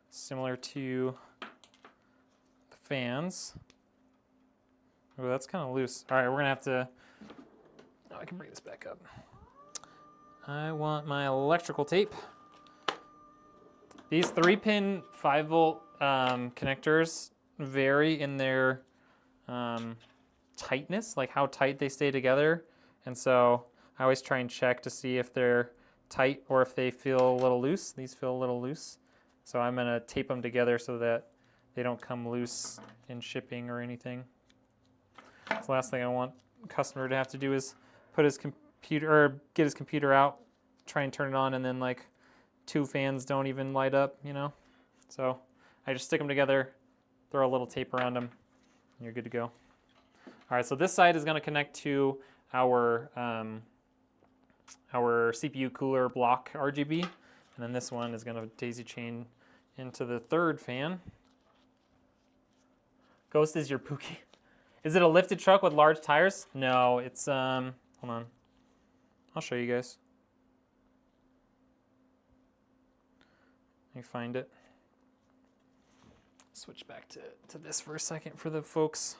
similar to the fans. Oh, that's kind of loose. All right, we're going to have to, oh, I can bring this back up. I want my electrical tape. These 3-pin 5-volt connectors vary in their tightness, like how tight they stay together. And so I always try and check to see if they're tight or if they feel a little loose. These feel a little loose. So I'm gonna tape them together so that they don't come loose in shipping or anything. That's the last thing I want a customer to have to do is put his computer, or get his computer out, try and turn it on, and then like 2 fans don't even light up, you know? So I just stick them together, throw a little tape around them, and you're good to go. All right, so this side is gonna connect to our CPU cooler block RGB, and then this one is gonna daisy chain into the 3rd fan. Ghost is your Pookie. Is it a lifted truck with large tires? No, it's, hold on. I'll show you guys. Let me find it. Switch back to this for a second for the folks.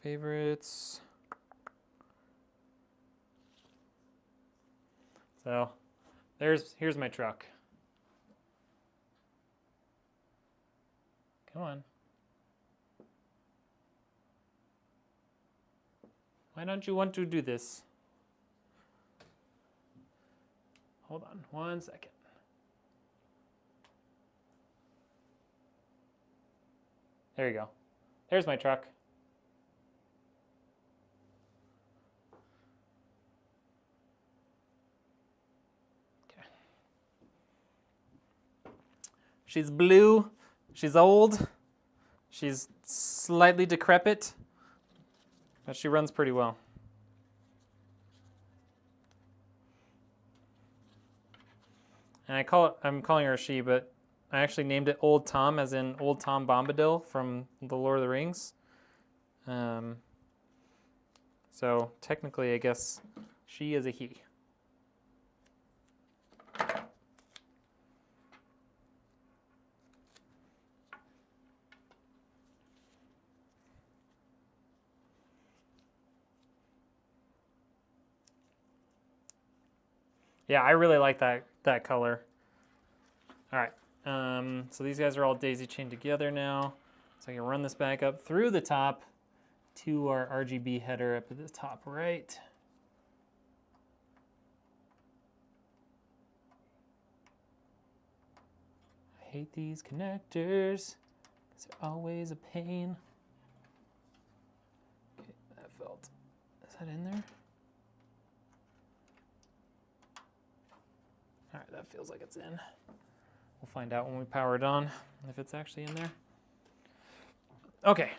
Favorites. So here's my truck. Come on. Why don't you want to do this? Hold on 1 second. There you go. There's my truck. Okay. She's blue. She's old. She's slightly decrepit, but she runs pretty well. And I'm calling her she, but I actually named it Old Tom, as in Old Tom Bombadil from The Lord of the Rings. So technically, I guess she is a he. Yeah, I really like that color. All right, so these guys are all daisy chained together now. So I can run this back up through the top to our RGB header up at the top right. I hate these connectors, because they're always a pain. Okay, that felt, is that in there? All right, that feels like it's in. We'll find out when we power it on if it's actually in there. Okay,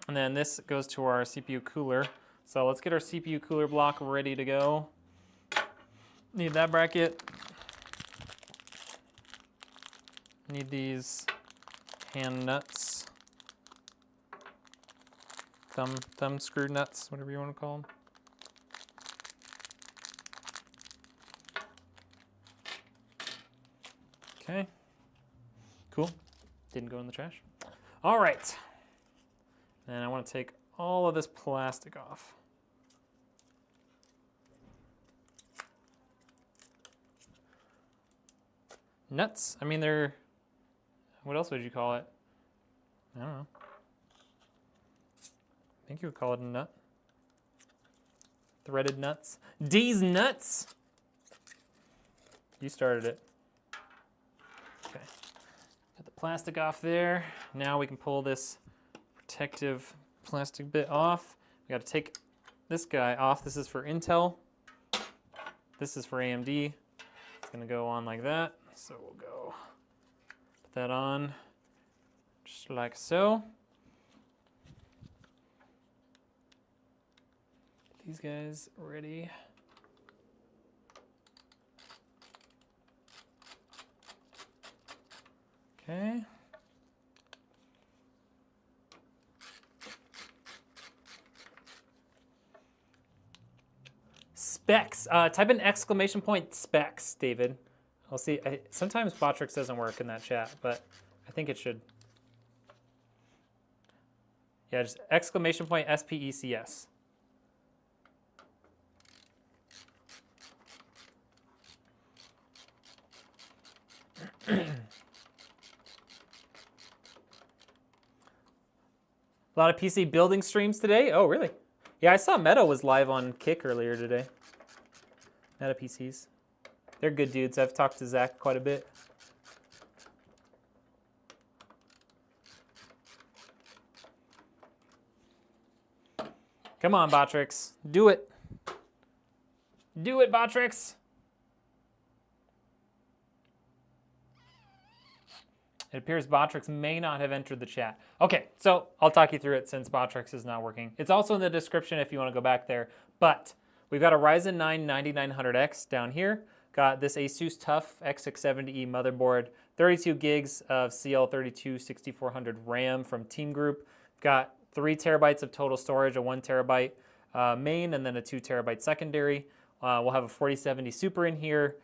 and then this goes to our CPU cooler. So let's get our CPU cooler block ready to go. Need that bracket. Need these hand nuts. Thumb screw nuts, whatever you want to call them. Okay, cool. Didn't go in the trash. All right. And I want to take all of this plastic off. Nuts? I mean, they're, what else would you call it? I don't know. I think you would call it a nut. Threaded nuts. D's nuts! You started it. Okay, got the plastic off there. Now we can pull this protective plastic bit off. We got to take this guy off. This is for Intel. This is for AMD. It's gonna go on like that. So we'll go put that on just like so. These guys ready. Okay. Specs. Type in exclamation point specs, David. I'll see. Sometimes Botrix doesn't work in that chat, but I think it should. Yeah, just exclamation point SPECS. A lot of PC building streams today. Oh, really? Yeah, I saw Meta was live on Kick earlier today. Meta PCs. They're good dudes. I've talked to Zach quite a bit. Come on, Botrix. Do it. Do it, Botrix. It appears Botrix may not have entered the chat. Okay, so I'll talk you through it since Botrix is not working. It's also in the description if you want to go back there. But we've got a Ryzen 9 9900X down here. Got this Asus TUF X670E motherboard, 32 gigs of CL32-6400 RAM from Teamgroup. Got 3 terabytes of total storage, a 1 terabyte main, and then a 2 terabyte secondary. We'll have a 4070 Super in here,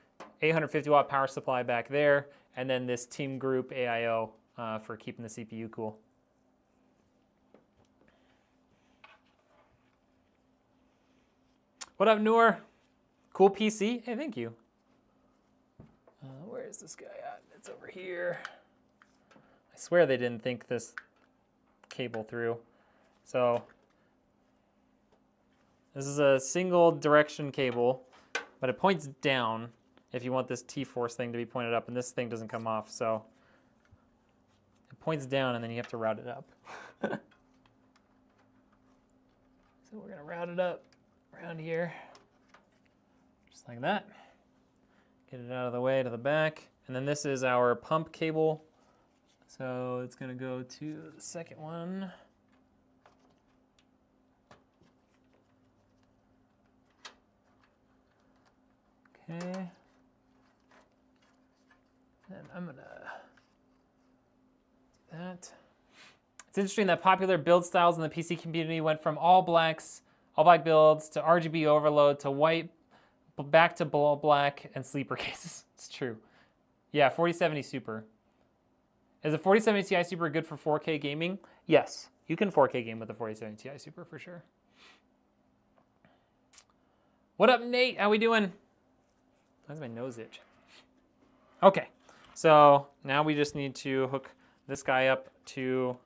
850 watt power supply back there, and then this Teamgroup AIO for keeping the CPU cool. What up, Noor? Cool PC? Hey, thank you. Where is this guy at? It's over here. I swear they didn't think this cable through. So this is a single direction cable, but it points down if you want this T-Force thing to be pointed up, and this thing doesn't come off, so it points down, and then you have to route it up. So we're gonna route it up around here, just like that. Get it out of the way to the back. And then this is our pump cable. So it's gonna go to the second one. Okay. And I'm gonna do that. It's interesting that popular build styles in the PC community went from all black builds to RGB overload to white, back to black and sleeper cases. It's true. Yeah, 4070 Super. Is a 4070 Ti Super good for 4K gaming? Yes, you can 4K game with the 4070 Ti Super for sure. What up, Nate? How we doing? Why does my nose itch? Okay, so now we just need to hook this guy up to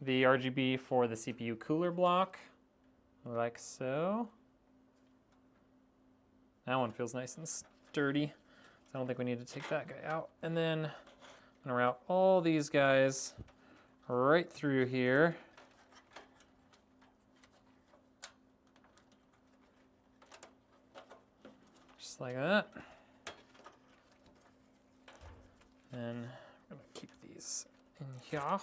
the RGB for the CPU cooler block, like so. That one feels nice and sturdy, so I don't think we need to take that guy out. And then I'm gonna route all these guys right through here. Just like that. And I'm gonna keep these in here.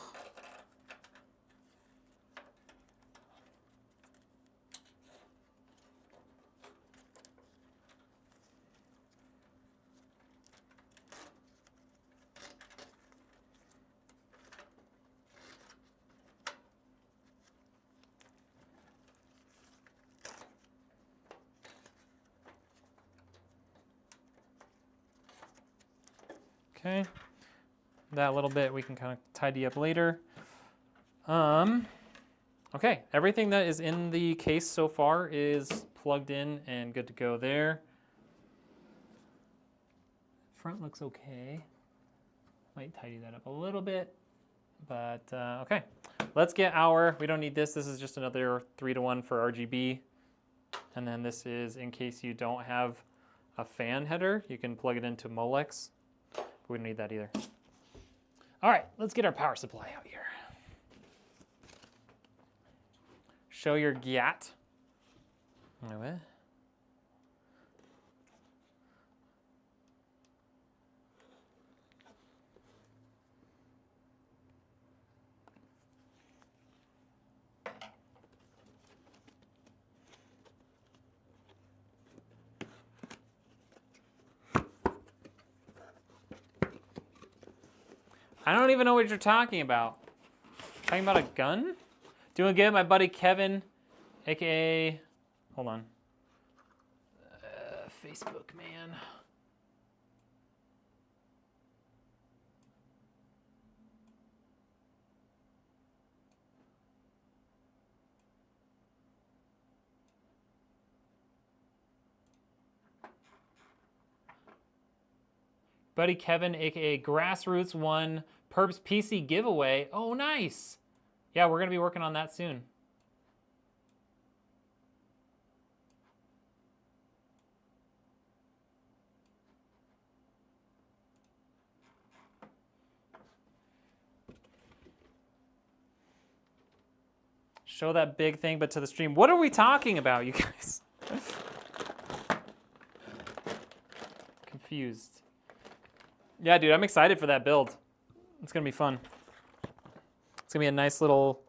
Okay, that little bit we can kind of tidy up later. Okay, everything that is in the case so far is plugged in and good to go there. Front looks okay. Might tidy that up a little bit, but okay. Let's get our, we don't need this. This is just another 3-to-1 for RGB. And then this is in case you don't have a fan header, you can plug it into Molex. We don't need that either. All right, let's get our power supply out here. Show your GAT. What? I don't even know what you're talking about. Talking about a gun? Doing good, my buddy Kevin, aka, hold on, Facebook man. Buddy Kevin, aka Grassroots, won Perps PC giveaway. Oh, nice. Yeah, we're gonna be working on that soon. Show that big thing, but to the stream. What are we talking about, you guys? Confused. Yeah, dude, I'm excited for that build. It's gonna be fun. It's gonna be a nice little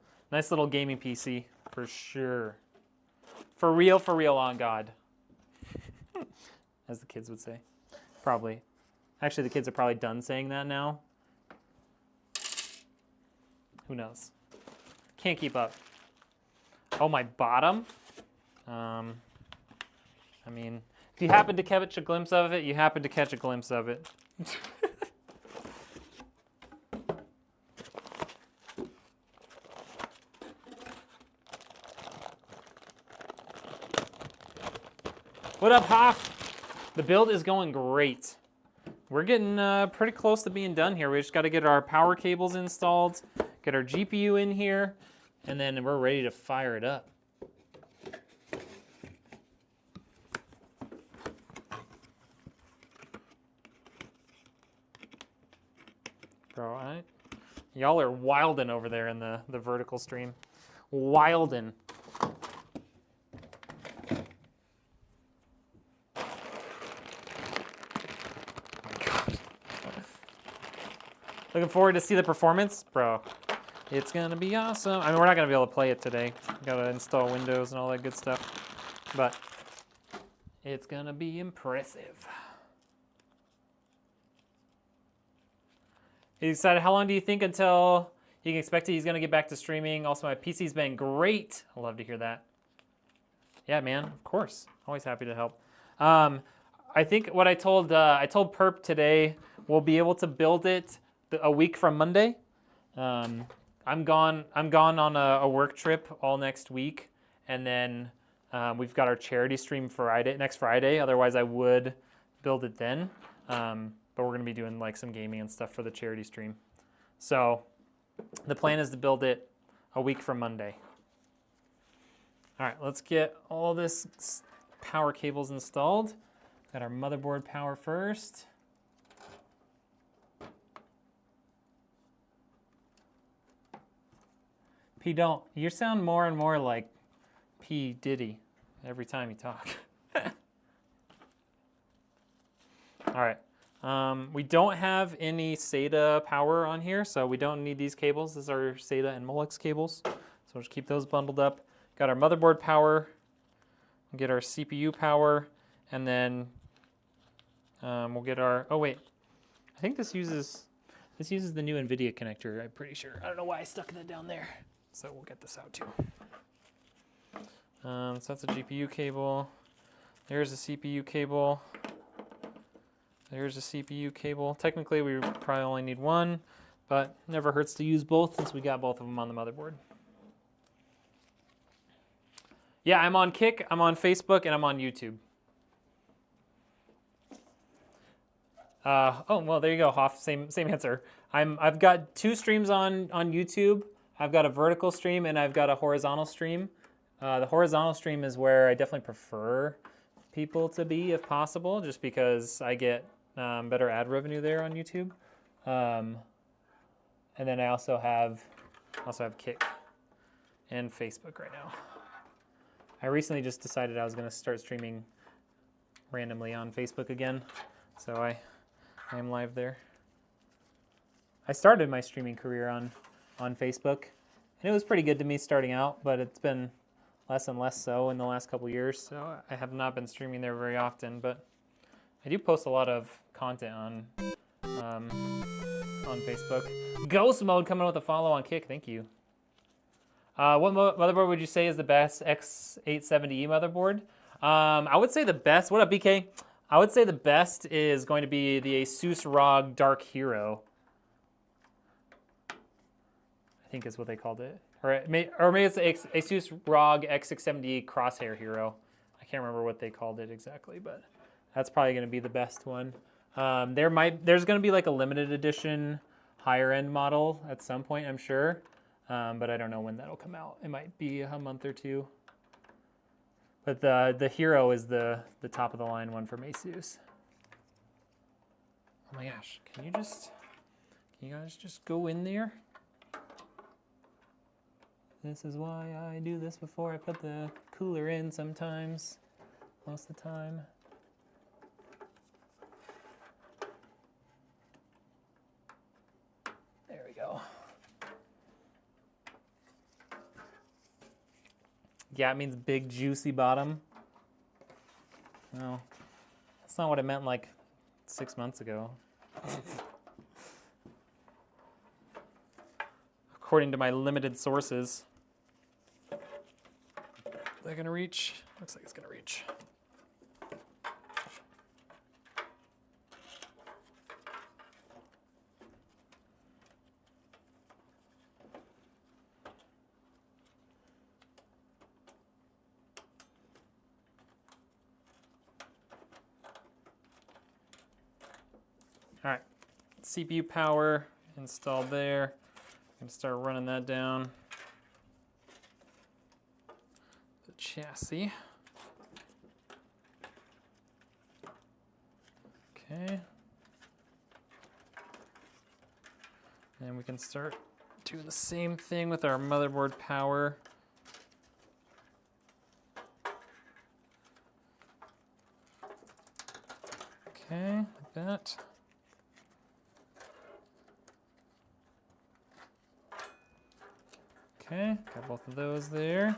gaming PC for sure. For real, on God. As the kids would say. Probably. Actually, the kids are probably done saying that now. Who knows? Can't keep up. Oh, my bottom? I mean, if you happen to catch a glimpse of it, you happen to catch a glimpse of it. What up, Hoff? The build is going great. We're getting pretty close to being done here. We just got to get our power cables installed, get our GPU in here, and then we're ready to fire it up. Bro, Y'all are wildin' over there in the vertical stream. Wildin'. Looking forward to see the performance, bro. It's gonna be awesome. I mean, we're not gonna be able to play it today. Gotta install Windows and all that good stuff, but it's gonna be impressive. He's excited. How long do you think until he can expect it? He's gonna get back to streaming. Also, my PC's been great. I love to hear that. Yeah, man. Of course. Always happy to help. I think what I told Perp today, we'll be able to build it a week from Monday. I'm gone on a work trip all next week, and then we've got our charity stream next Friday. Otherwise, I would build it then. But we're gonna be doing like some gaming and stuff for the charity stream. So the plan is to build it a week from Monday. All right, let's get all this power cables installed. Got our motherboard power first. P, don't. You sound more and more like P. Diddy every time you talk. All right. We don't have any SATA power on here, so we don't need these cables. These are SATA and Molex cables. So we'll just keep those bundled up. Got our motherboard power. We'll get our CPU power, and then we'll get our, oh wait, I think this uses the new Nvidia connector, I'm pretty sure. I don't know why I stuck that down there. So we'll get this out too. So that's a GPU cable. There's a CPU cable. There's a CPU cable. Technically, we probably only need one, but never hurts to use both since we got both of them on the motherboard. Yeah, I'm on Kick, I'm on Facebook, and I'm on YouTube. Oh, well, there you go, Hoff. Same answer. I've got 2 streams on YouTube. I've got a vertical stream and I've got a horizontal stream. The horizontal stream is where I definitely prefer people to be if possible, just because I get better ad revenue there on YouTube. And then I also have Kick and Facebook right now. I recently just decided I was going to start streaming randomly on Facebook again, so I am live there. I started my streaming career on Facebook, and it was pretty good to me starting out, but it's been less and less so in the last couple years, so I have not been streaming there very often, but I do post a lot of content on Facebook. Ghost Mode coming with a follow on Kick, thank you. What motherboard would you say is the best X870E motherboard? I would say the best, what up BK? I would say the best is going to be the Asus ROG Dark Hero. I think is what they called it. Or maybe it's Asus ROG X670E Crosshair Hero. I can't remember what they called it exactly, but that's probably going to be the best one. There's going to be like a limited edition higher end model at some point, I'm sure. But I don't know when that'll come out. It might be a month or two. But the Hero is the top of the line one from Asus. Oh my gosh, can you guys just go in there? This is why I do this before I put the cooler in sometimes, most of the time. There we go. Yeah, it means big juicy bottom. No, that's not what I meant like 6 months ago. According to my limited sources. Is that gonna reach? Looks like it's gonna reach. All right, CPU power installed there. I'm gonna start running that down the chassis. Okay. And we can start doing the same thing with our motherboard power. Okay, like that. Okay, got both of those there.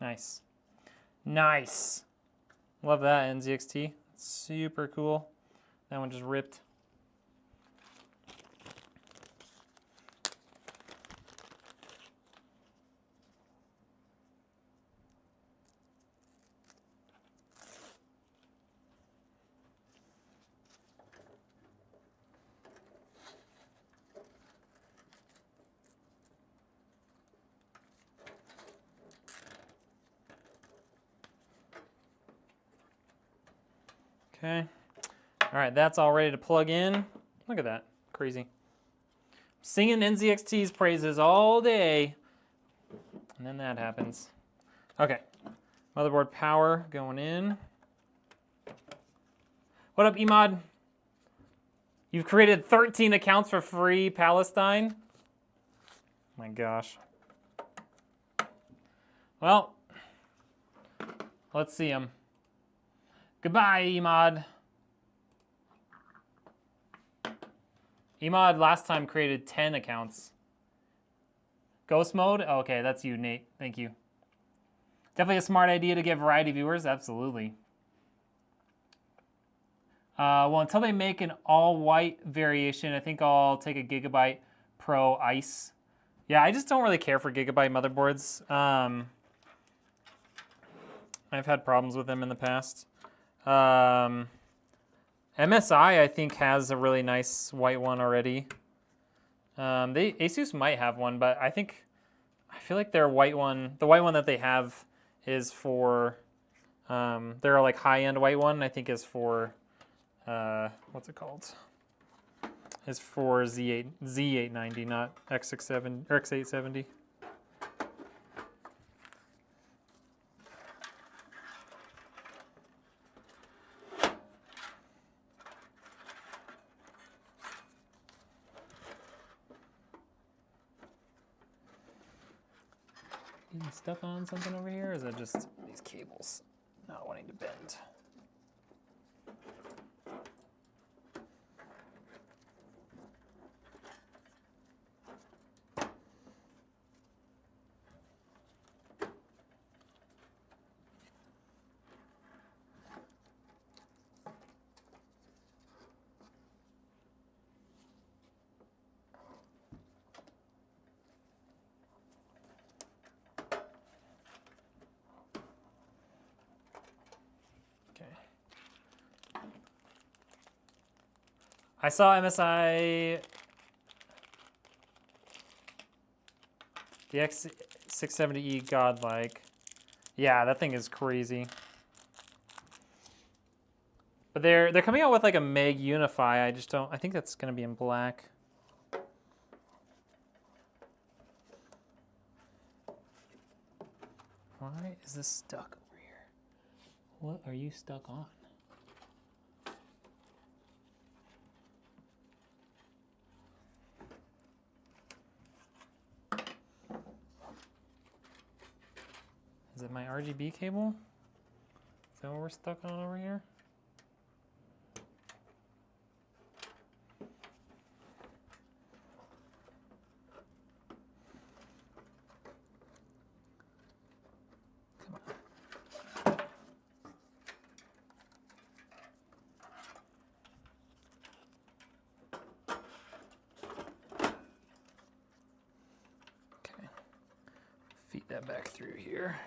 Nice. Nice. Love that NZXT. Super cool. That one just ripped. Okay. All right, that's all ready to plug in. Look at that. Crazy. Singing NZXT's praises all day. And then that happens. Okay. Motherboard power going in. What up, Emod? You've created 13 accounts for free, Palestine? Oh my gosh. Well, let's see them. Goodbye, Emod. Emod last time created 10 accounts. Ghost mode? Oh, okay, that's you, Nate. Thank you. Definitely a smart idea to get variety viewers. Absolutely. Well, until they make an all-white variation, I think I'll take a Gigabyte Pro Ice. Yeah, I just don't really care for Gigabyte motherboards. I've had problems with them in the past. MSI, I think, has a really nice white one already. Asus might have one, but I feel like their white one, the white one that they have is for, their like high-end white one, I think is for, what's it called? Is for Z890, not X670 or X870. Getting stuck on something over here, or is that just these cables not wanting to bend? I saw MSI, the X670E Godlike. Yeah, that thing is crazy. But they're coming out with like a Meg Unify. I just don't, I think that's gonna be in black. Why is this stuck over here? What are you stuck on? Is it my RGB cable? Is that what we're stuck on over here? Come on. Okay. Feed that back through here.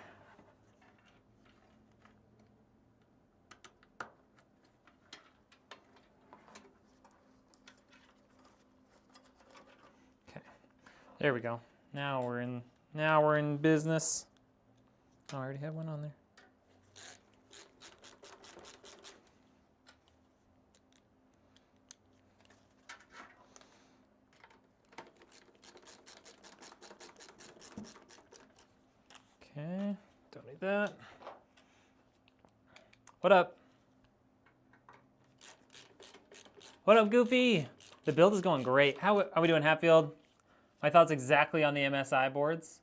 There we go. Now we're in business. Oh, I already have one on there. What up? What up, Goofy? The build is going great. How are we doing, Hatfield? My thoughts exactly on the MSI boards.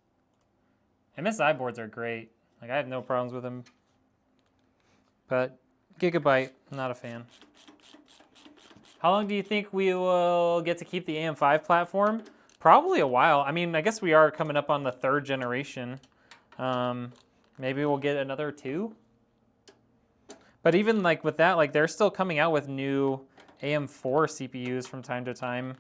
MSI boards are great. Like, I have no problems with them. But Gigabyte, I'm not a fan. How long do you think we will get to keep the AM5 platform? Probably a while. I mean, I guess we are coming up on the 3rd generation. Maybe we'll get another 2. But even like with that, like they're still coming out with new AM4 CPUs from time to time.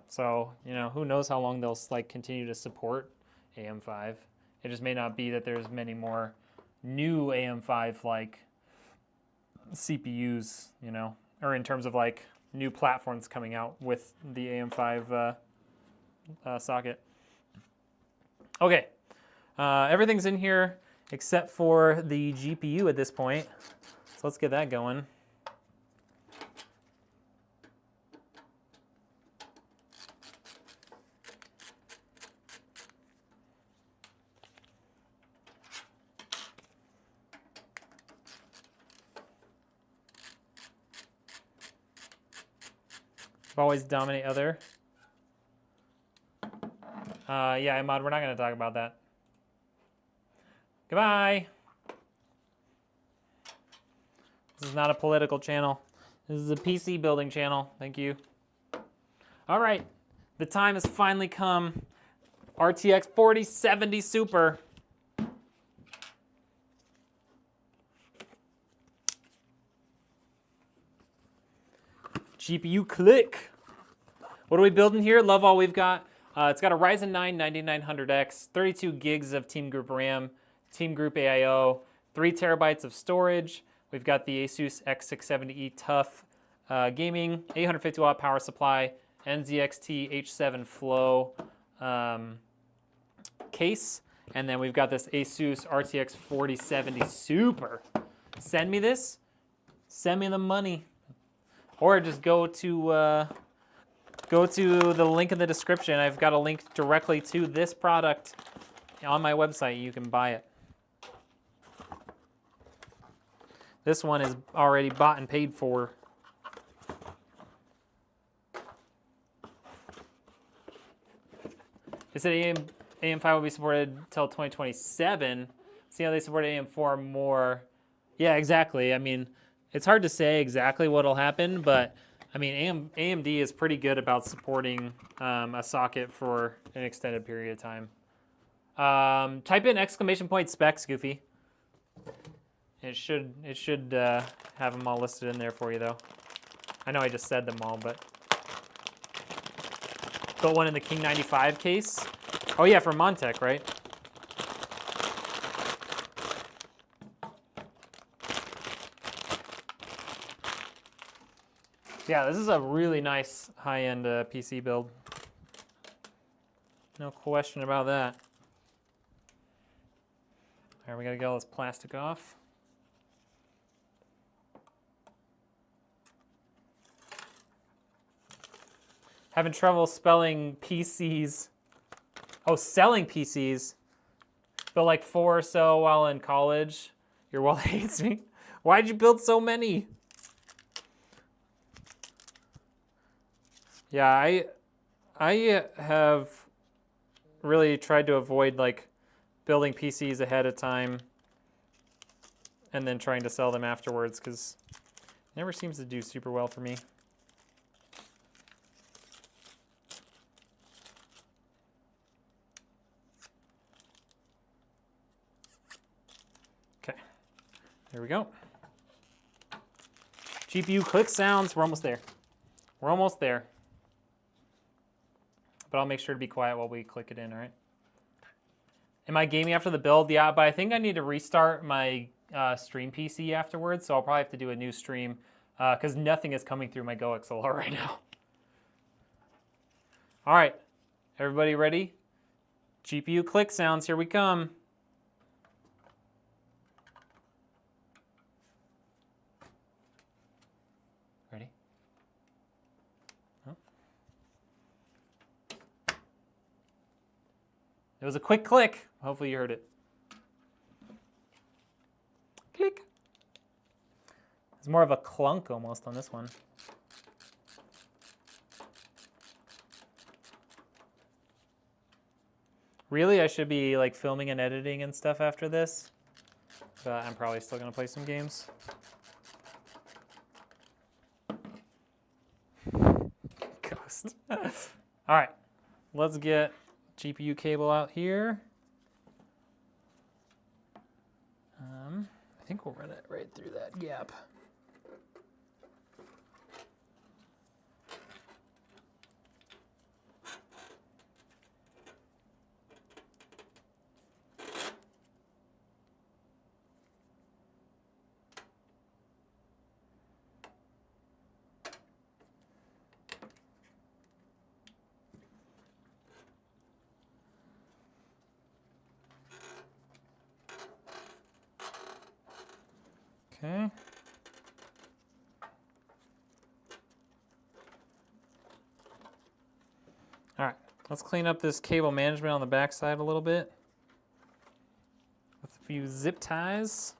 So, you know, who knows how long they'll like continue to support AM5. It just may not be that there's many more new AM5 like CPUs, you know, or in terms of like new platforms coming out with the AM5 socket. Okay, everything's in here except for the GPU at this point. So let's get that going. Always dominate other. Yeah, Ahmad, we're not going to talk about that. Goodbye. This is not a political channel. This is a PC building channel. Thank you. All right, the time has finally come. RTX 4070 Super. GPU click. What are we building here? Love all we've got. It's got a Ryzen 9 9900X, 32 gigs of Teamgroup RAM, Teamgroup AIO, 3 terabytes of storage. We've got the Asus X670E Tough gaming, 850 watt power supply, NZXT H7 Flow case, and then we've got this Asus RTX 4070 Super. Send me this. Send me the money. Or just go to the link in the description. I've got a link directly to this product on my website. You can buy it. This one is already bought and paid for. They said AM5 will be supported until 2027. See how they support AM4 more. Yeah, exactly. I mean, it's hard to say exactly what'll happen, but I mean, AMD is pretty good about supporting a socket for an extended period of time. Type in ! specs, Goofy. It should have them all listed in there for you, though. I know I just said them all, but built one in the King 95 case. Oh yeah, for Montech, right? Yeah, this is a really nice high-end PC build. No question about that. All right, we gotta get all this plastic off. Having trouble spelling PCs. Oh, selling PCs. Built like 4 or so while in college. Your wallet hates me. Why'd you build so many? Yeah, I have really tried to avoid like building PCs ahead of time and then trying to sell them afterwards because it never seems to do super well for me. Okay, there we go. GPU click sounds, we're almost there. We're almost there. But I'll make sure to be quiet while we click it in, all right? Am I gaming after the build? Yeah, but I think I need to restart my stream PC afterwards, so I'll probably have to do a new stream because nothing is coming through my Go XLR right now. All right, everybody ready? GPU click sounds, here we come. Ready? Oh. It was a quick click. Hopefully you heard it. It's more of a clunk almost on this one. Really, I should be like filming and editing and stuff after this, but I'm probably still gonna play some games. Ghost. All right, let's get GPU cable out here. I think we'll run it right through that gap. Okay. All right, let's clean up this cable management on the back side a little bit with a few zip ties.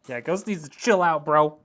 Yeah, Ghost needs to chill out, bro.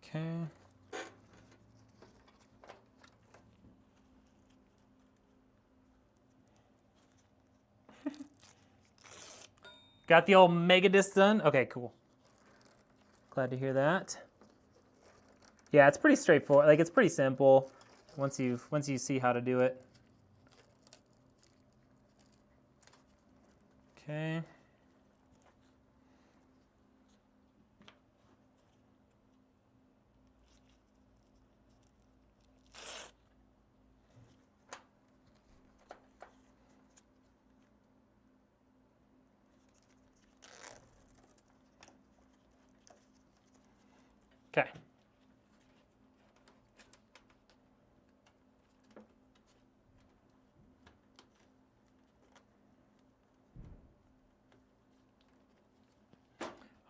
Okay. Got the old mega disc done. Okay, cool. Glad to hear that. Yeah, it's pretty straightforward. Like, it's pretty simple once you see how to do it. Okay. Okay.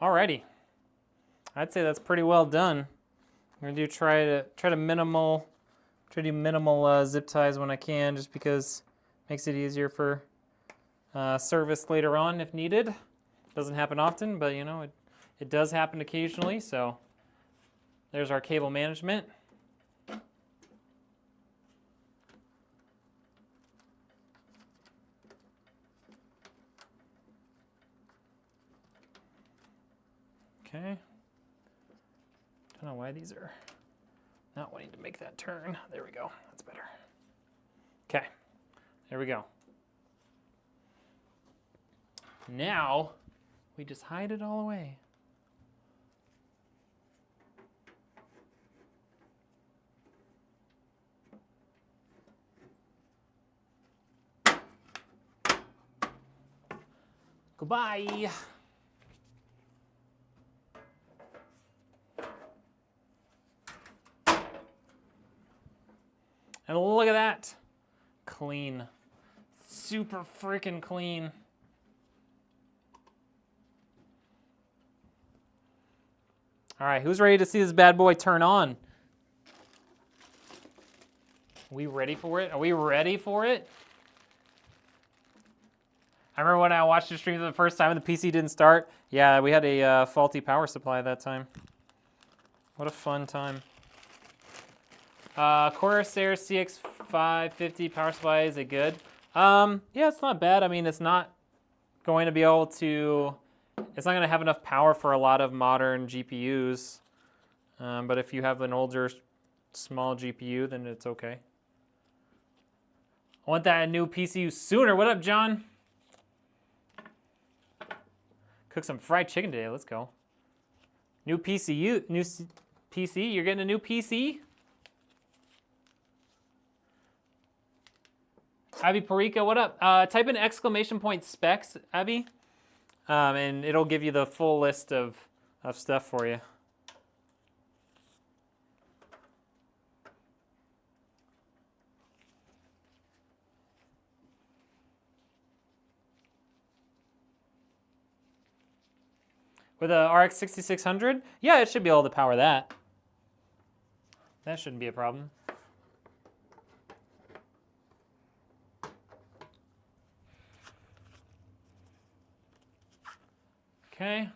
Alrighty. I'd say that's pretty well done. I'm gonna try to do minimal zip ties when I can, just because it makes it easier for service later on if needed. Doesn't happen often, but you know it does happen occasionally. So there's our cable management. Okay. Don't know why these are not wanting to make that turn. There we go. That's better. Okay. There we go. Now we just hide it all away. Goodbye. And look at that. Clean. Super freaking clean. All right, who's ready to see this bad boy turn on? We ready for it? Are we ready for it? I remember when I watched the stream for the first time and the PC didn't start. Yeah, we had a faulty power supply that time. What a fun time. Corsair CX550 power supply, is it good? Yeah, it's not bad. I mean, it's not going to be able to, it's not going to have enough power for a lot of modern GPUs. But if you have an older small GPU, then it's okay. I want that new PCU sooner. What up, John? Cook some fried chicken today. Let's go. New PCU, new PC. You're getting a new PC? Abby Parika, what up? Type in exclamation point specs, Abby, and it'll give you the full list of stuff for you. With a RX 6600, yeah, it should be able to power that. That shouldn't be a problem. Okay.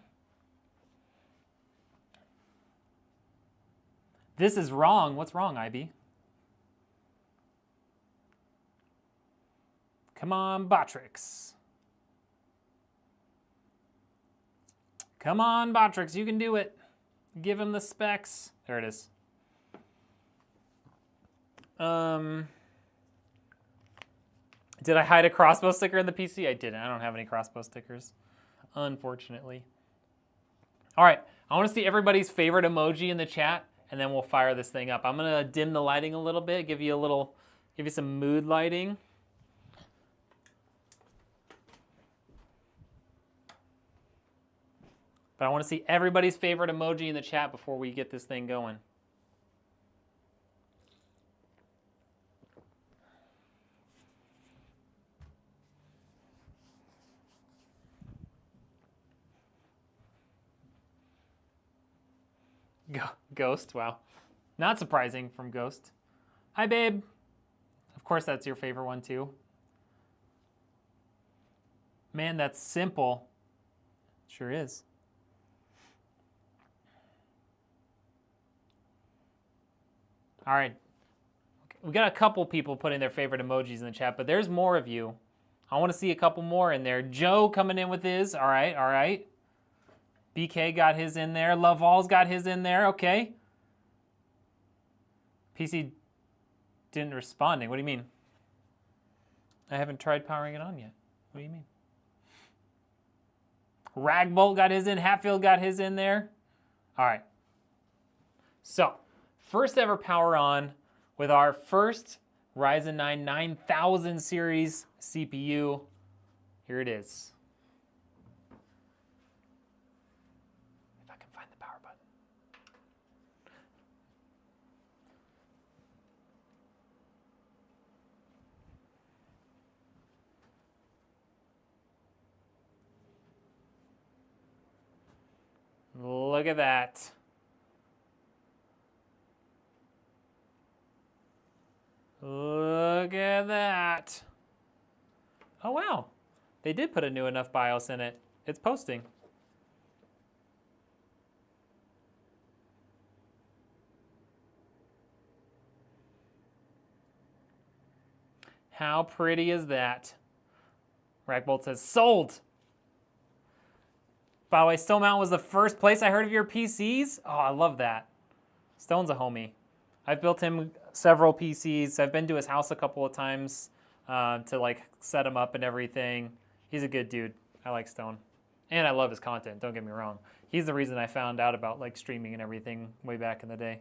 This is wrong. What's wrong, IB? Come on, Botrix. Come on, Botrix, you can do it. Give him the specs. There it is. Did I hide a crossbow sticker in the PC? I didn't. I don't have any crossbow stickers, unfortunately. All right, I want to see everybody's favorite emoji in the chat, and then we'll fire this thing up. I'm gonna dim the lighting a little bit, give you some mood lighting. But I want to see everybody's favorite emoji in the chat before we get this thing going. Ghost, wow. Not surprising from Ghost. Hi, babe. Of course that's your favorite one too. Man, that's simple. Sure is. All right. We got a couple people putting their favorite emojis in the chat, but there's more of you. I want to see a couple more in there. Joe coming in with his. All right, all right. BK got his in there. Laval's got his in there. Okay. PC didn't responding. What do you mean? I haven't tried powering it on yet. What do you mean? Ragbolt got his in. Hatfield got his in there. All right. So, first ever power on with our first Ryzen 9 9000 series CPU. Here it is. If I can find the power button. Look at that. Look at that. Oh, wow. They did put a new enough BIOS in it. It's posting. How pretty is that? Rackbolt says, sold. By the way, Stone Mountain was the first place I heard of your PCs. Oh, I love that. Stone's a homie. I've built him several PCs. I've been to his house a couple of times to like set him up and everything. He's a good dude. I like Stone. And I love his content, don't get me wrong. He's the reason I found out about like streaming and everything way back in the day.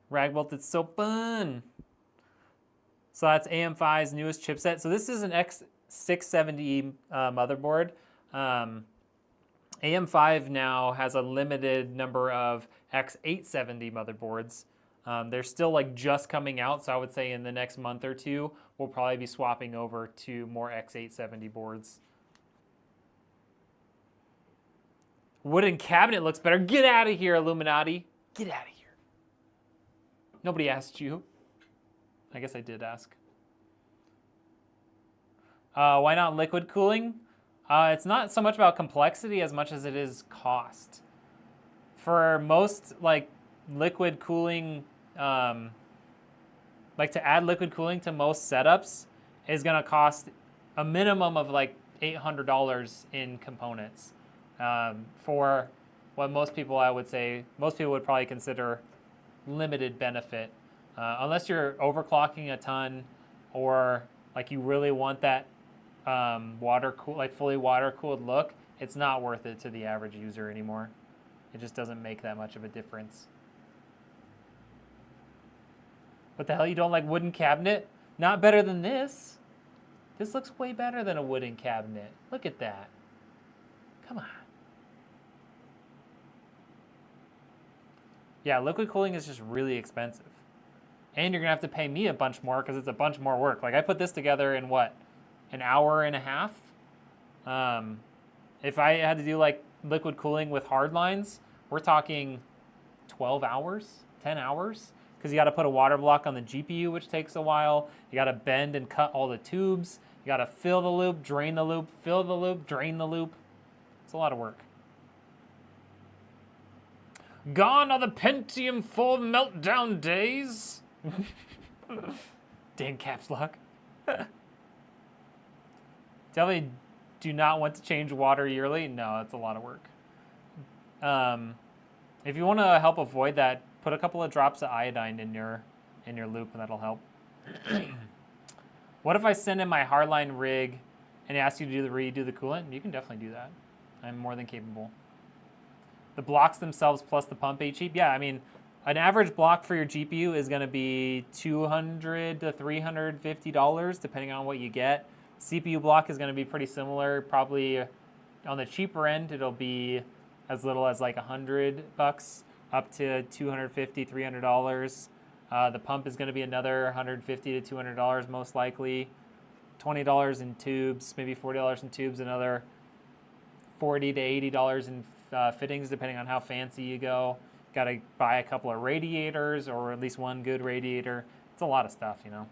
Ragbolt, it's so fun. So that's AM5's newest chipset. So this is an X670 motherboard. AM5 now has a limited number of X870 motherboards. They're still like just coming out, so I would say in the next month or two, we'll probably be swapping over to more X870 boards. Wooden cabinet looks better. Get out of here, Illuminati. Get out of here. Nobody asked you. I guess I did ask. Why not liquid cooling? It's not so much about complexity as much as it is cost. For most like liquid cooling, like to add liquid cooling to most setups is gonna cost a minimum of like $800 in components. For what most people, I would say, most people would probably consider limited benefit. Unless you're overclocking a ton, or like you really want that fully water cooled look, it's not worth it to the average user anymore. It just doesn't make that much of a difference. What the hell, you don't like wooden cabinet? Not better than this. This looks way better than a wooden cabinet. Look at that. Come on. Yeah, liquid cooling is just really expensive. And you're gonna have to pay me a bunch more because it's a bunch more work. Like I put this together in what, an hour and a half? If I had to do like liquid cooling with hard lines, we're talking 12 hours, 10 hours. Because you gotta put a water block on the GPU, which takes a while. You gotta bend and cut all the tubes. You gotta fill the loop, drain the loop, fill the loop, drain the loop. It's a lot of work. Gone are the Pentium 4 meltdown days. Dang caps lock. Definitely do not want to change water yearly. No, it's a lot of work. If you want to help avoid that, put a couple of drops of iodine in your loop, and that'll help. What if I send in my hardline rig and ask you to redo the coolant? You can definitely do that. I'm more than capable. The blocks themselves plus the pump ain't cheap. Yeah, I mean, an average block for your GPU is going to be $200 to $350, depending on what you get. CPU block is going to be pretty similar. Probably on the cheaper end, it'll be as little as like $100 up to $250, $300. The pump is going to be another $150 to $200 most likely. $20 in tubes, maybe $40 in tubes, another $40 to $80 in fittings, depending on how fancy you go. Got to buy a couple of radiators, or at least one good radiator. It's a lot of stuff, you know.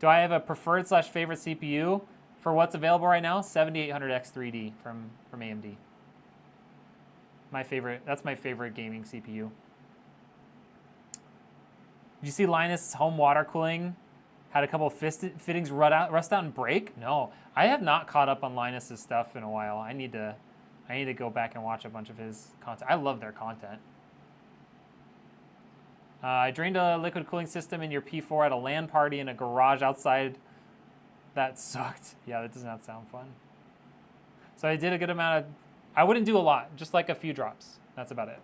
Do I have a preferred / favorite CPU for what's available right now? 7800X3D from AMD. My favorite. That's my favorite gaming CPU. Did you see Linus home water cooling had a couple of fittings rust out and break? No, I have not caught up on Linus's stuff in a while. I need to go back and watch a bunch of his content. I love their content. I drained a liquid cooling system in your P4 at a LAN party in a garage outside. That sucked. Yeah, that does not sound fun. So I did a good amount of, I wouldn't do a lot, just like a few drops. That's about it.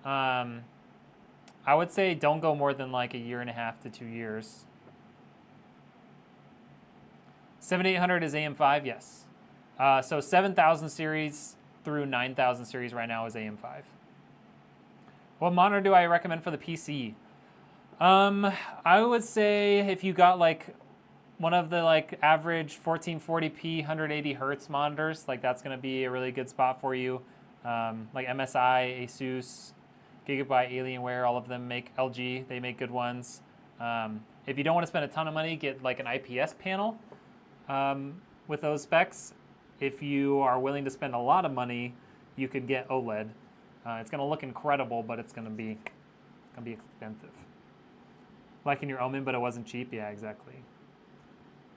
I would say don't go more than like a year and a half to 2 years. 7800 is AM5, yes. So 7000 series through 9000 series right now is AM5. What monitor do I recommend for the PC? I would say if you got like one of the like average 1440p 180 hertz monitors, like that's gonna be a really good spot for you. Like MSI, Asus, Gigabyte, Alienware, all of them make LG. They make good ones. If you don't want to spend a ton of money, get like an IPS panel with those specs. If you are willing to spend a lot of money, you could get OLED. It's going to look incredible, but it's going to be expensive. Like in your Omen, but it wasn't cheap. Yeah, exactly.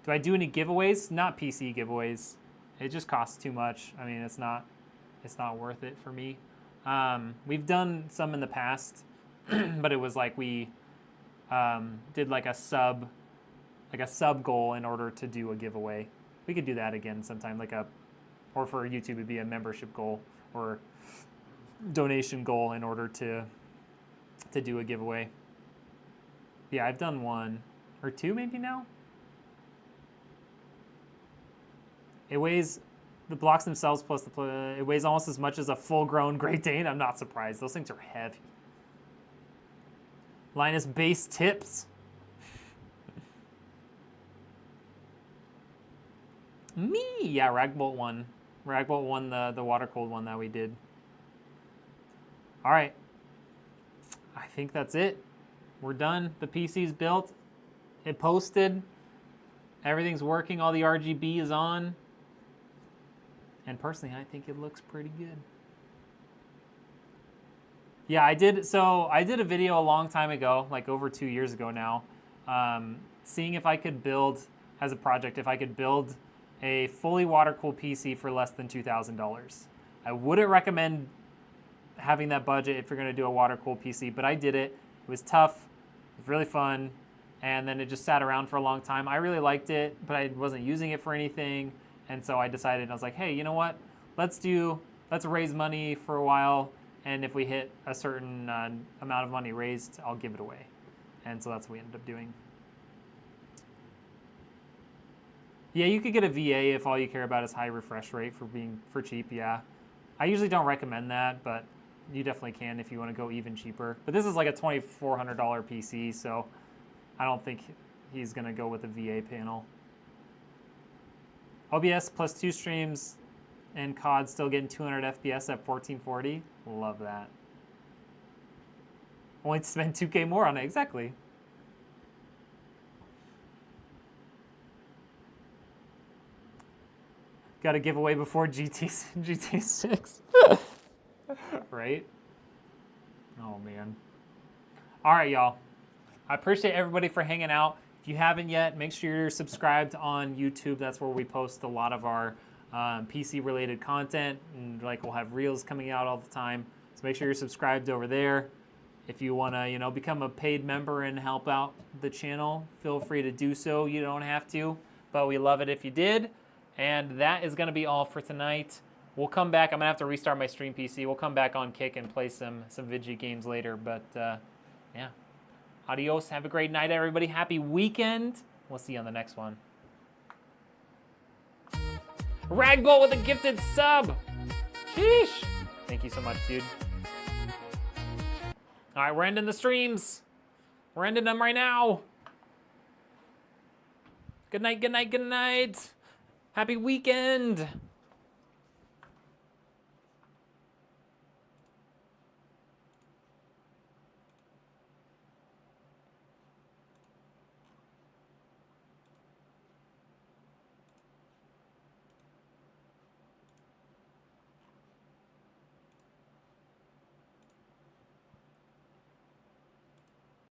Do I do any giveaways? Not PC giveaways. It just costs too much. I mean, it's not worth it for me. We've done some in the past, but it was like we did like a sub goal in order to do a giveaway. We could do that again sometime, or for YouTube it'd be a membership goal or donation goal in order to do a giveaway. Yeah, I've done 1 or 2 maybe now. It weighs, the blocks themselves plus it weighs almost as much as a full-grown Great Dane. I'm not surprised. Those things are heavy. Linus base tips. Me, yeah, Ragbolt won. Ragbolt won the water-cooled one that we did. All right, I think that's it. We're done. The PC's built. It posted. Everything's working. All the RGB is on. And personally, I think it looks pretty good. Yeah, I did a video a long time ago, like over 2 years ago now, seeing if I could build, as a project, if I could build a fully water-cooled PC for less than $2,000. I wouldn't recommend having that budget if you're gonna do a water-cooled PC, but I did it. It was tough, it was really fun, and then it just sat around for a long time. I really liked it, but I wasn't using it for anything, and so I decided, I was like, hey, you know what? Let's raise money for a while, and if we hit a certain amount of money raised, I'll give it away. And so that's what we ended up doing. Yeah, you could get a VA if all you care about is high refresh rate for cheap, yeah. I usually don't recommend that, but you definitely can if you want to go even cheaper. But this is like a $2,400 PC, so I don't think he's going to go with a VA panel. OBS plus 2 streams and COD still getting 200 FPS at 1440. Love that. Only to spend 2K more on it, exactly. Got a giveaway before GT 6. Right? Oh, man. All right, y'all. I appreciate everybody for hanging out. If you haven't yet, make sure you're subscribed on YouTube. That's where we post a lot of our PC-related content. And like we'll have reels coming out all the time. So make sure you're subscribed over there. If you want to, become a paid member and help out the channel, feel free to do so. You don't have to, but we love it if you did. And that is going to be all for tonight. We'll come back. I'm going to have to restart my stream PC. We'll come back on Kick and play some Vidgy games later. But, yeah. Adios. Have a great night, everybody. Happy weekend. We'll see you on the next one. Ragbolt with a gifted sub. Sheesh. Thank you so much, dude. All right, we're ending the streams. We're ending them right now. Good night, good night, good night. Happy weekend.